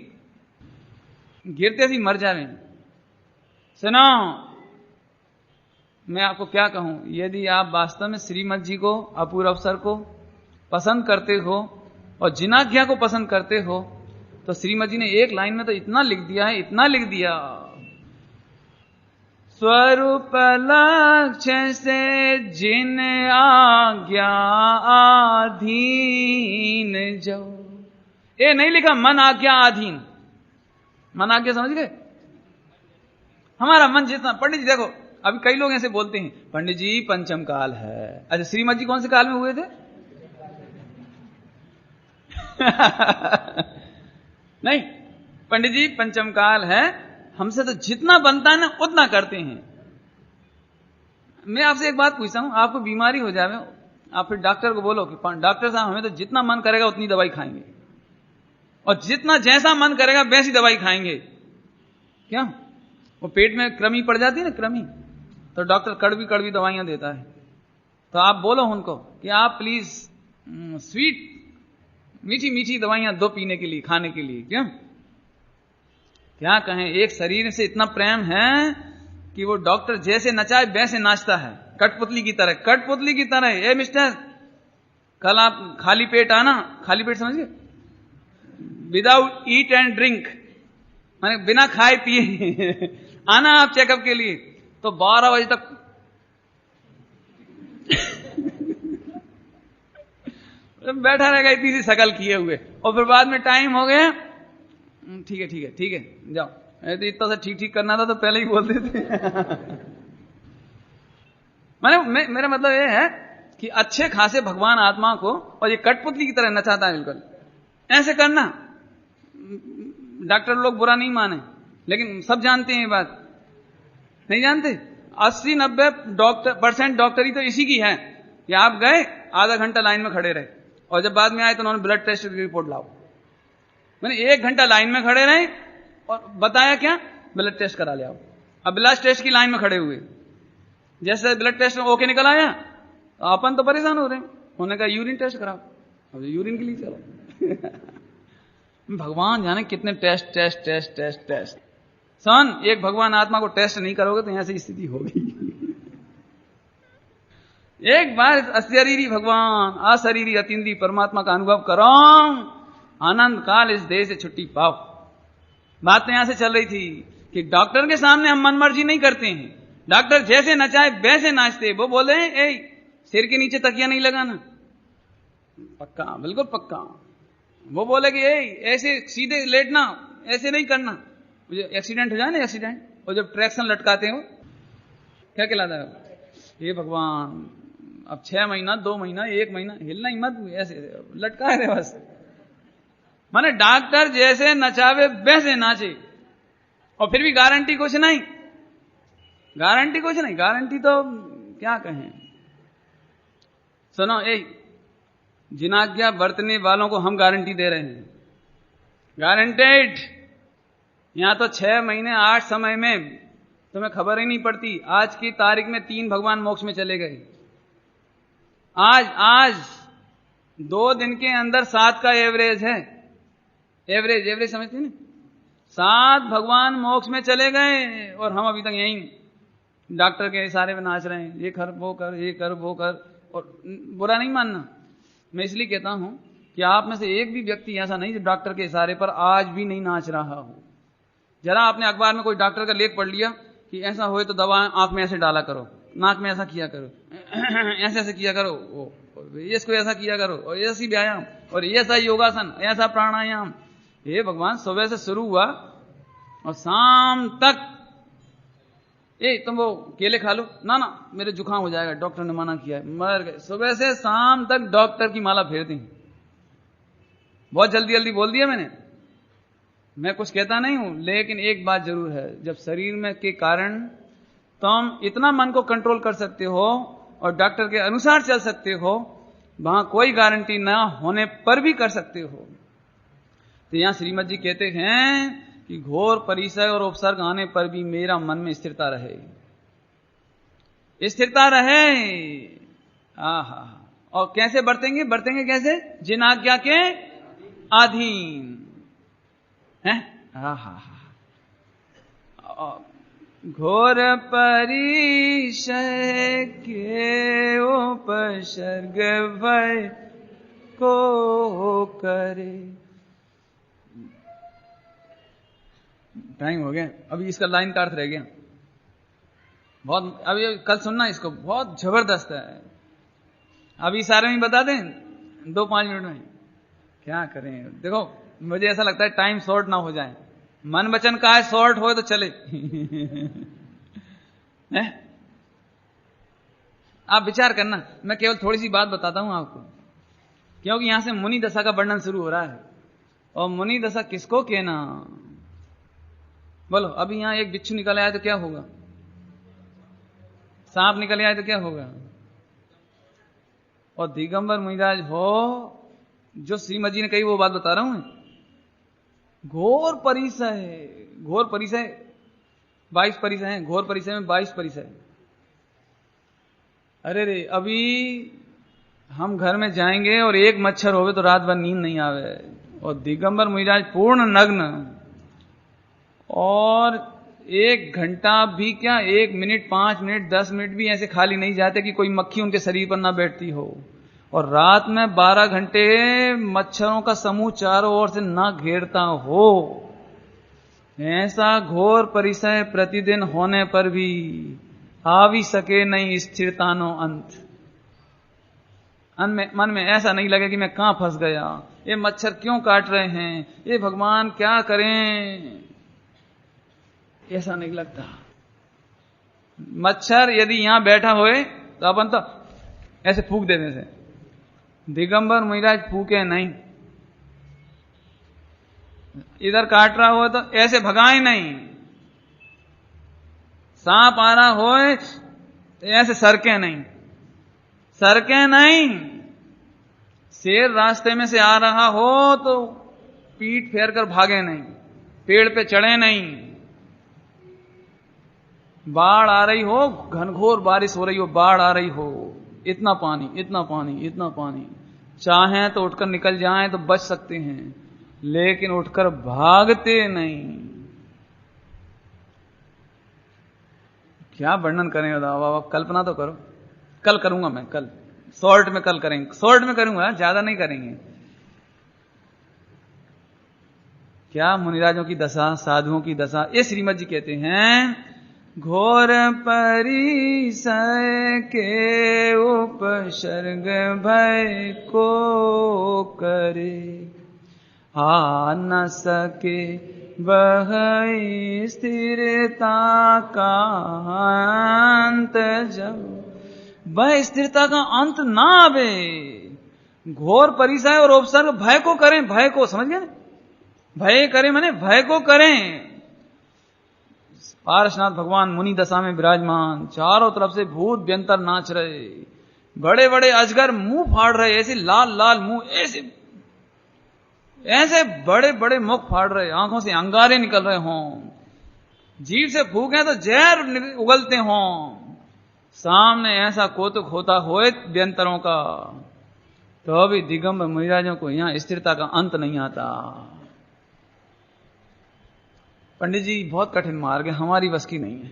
गिरते ही मर जावे। सुनो, मैं आपको क्या कहूं, यदि आप वास्तव में श्रीमद जी को, अपूर्व अवसर को पसंद करते हो और जिनाज्ञा को पसंद करते हो, तो श्रीमद जी ने एक लाइन में तो इतना लिख दिया है, इतना लिख दिया, स्वरूप लक्ष्य से जिन आज्ञा अधीन जाओ। ये नहीं लिखा मन आज्ञा अधीन। मन आज्ञा समझ गए? हमारा मन जितना, पंडित जी देखो अभी कई लोग ऐसे बोलते हैं, पंडित जी पंचम काल है। अच्छा, श्रीमद जी कौन से काल में हुए थे? नहीं, पंडित जी पंचम काल है, हमसे तो जितना बनता है ना उतना करते हैं। मैं आपसे एक बात पूछता हूं, आपको बीमारी हो जाए, आप फिर डॉक्टर को बोलो कि डॉक्टर साहब हमें तो जितना मन करेगा उतनी दवाई खाएंगे, और जितना जैसा मन करेगा वैसी दवाई खाएंगे। क्या वो पेट में कृमि पड़ जाती है ना, कृमि, तो डॉक्टर कड़वी कड़वी दवाइयां देता है। तो आप बोलो उनको कि आप प्लीज स्वीट मीठी मीठी दवाइयां दो पीने के लिए, खाने के लिए। क्यों? क्या कहें, एक शरीर से इतना प्रेम है कि वो डॉक्टर जैसे नचाए वैसे नाचता है, कठपुतली की तरह, कठपुतली की तरह। ए मिस्टर, कल आप खाली पेट आना, खाली पेट समझिए, विदाउट ईट एंड ड्रिंक, माने बिना खाए पिए आना आप चेकअप के लिए। तो 12 बजे तक बैठा रहेगा इतनी सी शकल किए हुए, और फिर बाद में टाइम हो गया, ठीक है ठीक है ठीक है जाओ, तो इतना सा ठीक ठीक करना था तो पहले ही बोल देते। मेरा मतलब ये है कि अच्छे खासे भगवान आत्मा को, और ये कठपुतली की तरह नचाता है बिल्कुल, ऐसे करना। डॉक्टर लोग बुरा नहीं माने, लेकिन सब जानते हैं ये बात, नहीं जानते? 80-90% डॉक्टरी तो इसी की है कि आप गए, आधा घंटा लाइन में खड़े रहे, और जब बाद में आए तो उन्होंने ब्लड टेस्ट की रिपोर्ट लाओ। मैंने 1 घंटा लाइन में खड़े रहे और बताया क्या, ब्लड टेस्ट करा ले आओ। अब ब्लड टेस्ट की लाइन में खड़े हुए, जैसे ब्लड टेस्ट में ओके निकल आया, तो अपन तो परेशान हो रहे हैं, उन्होंने कहा यूरिन टेस्ट कराओ, अब यूरिन के लिए चलो। भगवान जाने कितने test test test test test. एक भगवान आत्मा को टेस्ट नहीं करोगे तो यहां से स्थिति होगी। एक बार अशरीरी भगवान, अशरीरी अतिंद्रिय परमात्मा का अनुभव करो, आनंद काल इस देह से छुट्टी पाओ। बात तो यहां से चल रही थी कि डॉक्टर के सामने हम मनमर्जी नहीं करते हैं, डॉक्टर जैसे नचाए वैसे नाचते। वो बोले ए सिर के नीचे तकिया नहीं लगाना, पक्का, बिल्कुल पक्का। वो बोले कि ऐसे सीधे लेटना, ऐसे नहीं करना, एक्सीडेंट हो जाए ना, एक्सीडेंट, और जब ट्रैक्शन लटकाते हो क्या कहलाता है, हे भगवान अब 6 महीना 2 महीना 1 महीना हिलना ही मत, ऐसे लटका रहे बस। माने डॉक्टर जैसे नचावे वैसे नाचे, और फिर भी गारंटी कुछ नहीं, गारंटी कुछ नहीं, गारंटी तो क्या कहें। सुनो, जिनाज्ञा बरतने वालों को हम गारंटी दे रहे हैं, गारंटेड। यहां तो 6 महीने 8 समय में तुम्हें खबर ही नहीं पड़ती। आज की तारीख में 3 भगवान मोक्ष में चले गए। आज 2 दिन के अंदर 7 का एवरेज है, एवरेज समझते हैं ना, 7 भगवान मोक्ष में चले गए, और हम अभी तक यहीं डॉक्टर के इशारे में नाच रहे हैं, ये कर वो कर, ये कर वो कर। और बुरा नहीं मानना, मैं इसलिए कहता हूं कि आप में से एक भी व्यक्ति ऐसा नहीं जो डॉक्टर के इशारे पर आज भी नहीं नाच रहा हो। जरा आपने अखबार में कोई डॉक्टर का लेख पढ़ लिया कि ऐसा होए तो दवा आंख में ऐसे डाला करो, नाक में ऐसा किया करो, ऐसे ऐसे किया करो, इसको ऐसा किया करो, और ऐसी व्यायाम, और ऐसा योगासन, ऐसा प्राणायाम। हे भगवान, सुबह से शुरू हुआ और शाम तक तुम वो केले खा लो, ना मेरे जुकाम हो जाएगा, डॉक्टर ने मना किया है, मर गए। सुबह से शाम तक डॉक्टर की माला फेर दी। बहुत जल्दी जल्दी बोल दिया मैंने, मैं कुछ कहता नहीं हूं, लेकिन एक बात जरूर है, जब शरीर में के कारण तुम इतना मन को कंट्रोल कर सकते हो और डॉक्टर के अनुसार चल सकते हो, वहां कोई गारंटी ना होने पर भी कर सकते हो। तो यहां श्रीमद जी कहते हैं कि घोर परिचय और उपसर्ग आने पर भी मेरा मन में स्थिरता रहे, स्थिरता रहे। आहा, और कैसे बरतेंगे, बरतेंगे कैसे, जिन आज्ञा के अधीन है। आहा, घोर परिचय के उपसर्ग भय को करे। टाइम हो गया, अभी इसका लाइन का अर्थ रह गया बहुत। अभी कल सुनना इसको, बहुत जबरदस्त है। अभी सारे में बता दें 2-5 मिनट में, क्या करें। देखो मुझे ऐसा लगता है टाइम शॉर्ट ना हो जाए, मन वचन का है शॉर्ट हो तो चले। आप विचार करना, मैं केवल थोड़ी सी बात बताता हूं आपको, क्योंकि यहां से मुनि दशा का वर्णन शुरू हो रहा है। और मुनि दशा किसको कहना, बोलो। अभी यहां एक बिच्छू निकल आया तो क्या होगा, सांप निकल आया तो क्या होगा। और दिगंबर मुनिराज हो, जो श्रीमद जी ने कही वो बात बता रहा हूं मैं। घोर परिचय, घोर परिचय 22 परिचय हैं, घोर परिचय में 22 परिचय। अरे रे, अभी हम घर में जाएंगे और एक मच्छर होवे तो रात भर नींद नहीं आवे। और दिगंबर मुनिराज पूर्ण नग्न, और 1 घंटा भी क्या, 1 मिनट 5 मिनट 10 मिनट भी ऐसे खाली नहीं जाते कि कोई मक्खी उनके शरीर पर ना बैठती हो। और रात में 12 घंटे मच्छरों का समूह चारों ओर से ना घेरता हो। ऐसा घोर परिचय प्रतिदिन होने पर भी हावी सके नहीं स्थिरता नो अंत। मन में ऐसा नहीं लगे कि मैं कहां फंस गया, ये मच्छर क्यों काट रहे हैं, ये भगवान क्या करें, ऐसा नहीं लगता। मच्छर यदि यहां बैठा होए तो अपन तो ऐसे फूंक देने से, दिगंबर महाराज फूके नहीं। इधर काट रहा हो तो ऐसे भगाए नहीं, सांप आ रहा होए तो ऐसे सरके नहीं, सरके नहीं। शेर रास्ते में से आ रहा हो तो पीठ फेर कर भागे नहीं, पेड़ पे चढ़े नहीं। बाढ़ आ रही हो, घनघोर बारिश हो रही हो, बाढ़ आ रही हो, इतना पानी इतना पानी इतना पानी, चाहें तो उठकर निकल जाएं तो बच सकते हैं, लेकिन उठकर भागते नहीं। क्या वर्णन करें बाबा, कल्पना तो करो। कल करूंगा मैं, कल शॉर्ट में, कल करेंगे, शॉर्ट में करूंगा, ज्यादा नहीं करेंगे। क्या मुनिराजों की दशा, साधुओं की दशा। ये श्रीमद जी कहते हैं, घोर परिसर के उपसर्ग भय को करे, आ न सके वह स्थिरता का अंत, जब वह स्थिरता का अंत ना आवे। घोर परिसर और उपसर्ग भय को करें, भय को, समझ गए, भय करें माने भय को करें। पार्श्वनाथ भगवान मुनि दशा में विराजमान, चारों तरफ से भूत व्यंतर नाच रहे, बड़े बड़े अजगर मुंह फाड़ रहे, ऐसे लाल लाल मुंह, ऐसे ऐसे बड़े बड़े मुख फाड़ रहे, आंखों से अंगारे निकल रहे हों, जीभ से फूकें तो जहर उगलते हों, सामने ऐसा कौतुक होता होए व्यंतरों का, तो अभी दिगंबर महाराजों को यहां स्थिरता का अंत नहीं आता। पंडित जी बहुत कठिन मार्ग है, हमारी बस की नहीं है,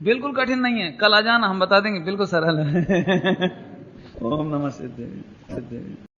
बिल्कुल कठिन नहीं है। कल आ जाना, हम बता देंगे, बिल्कुल सरल है। ओम नमः सिद्धे सिद्धे।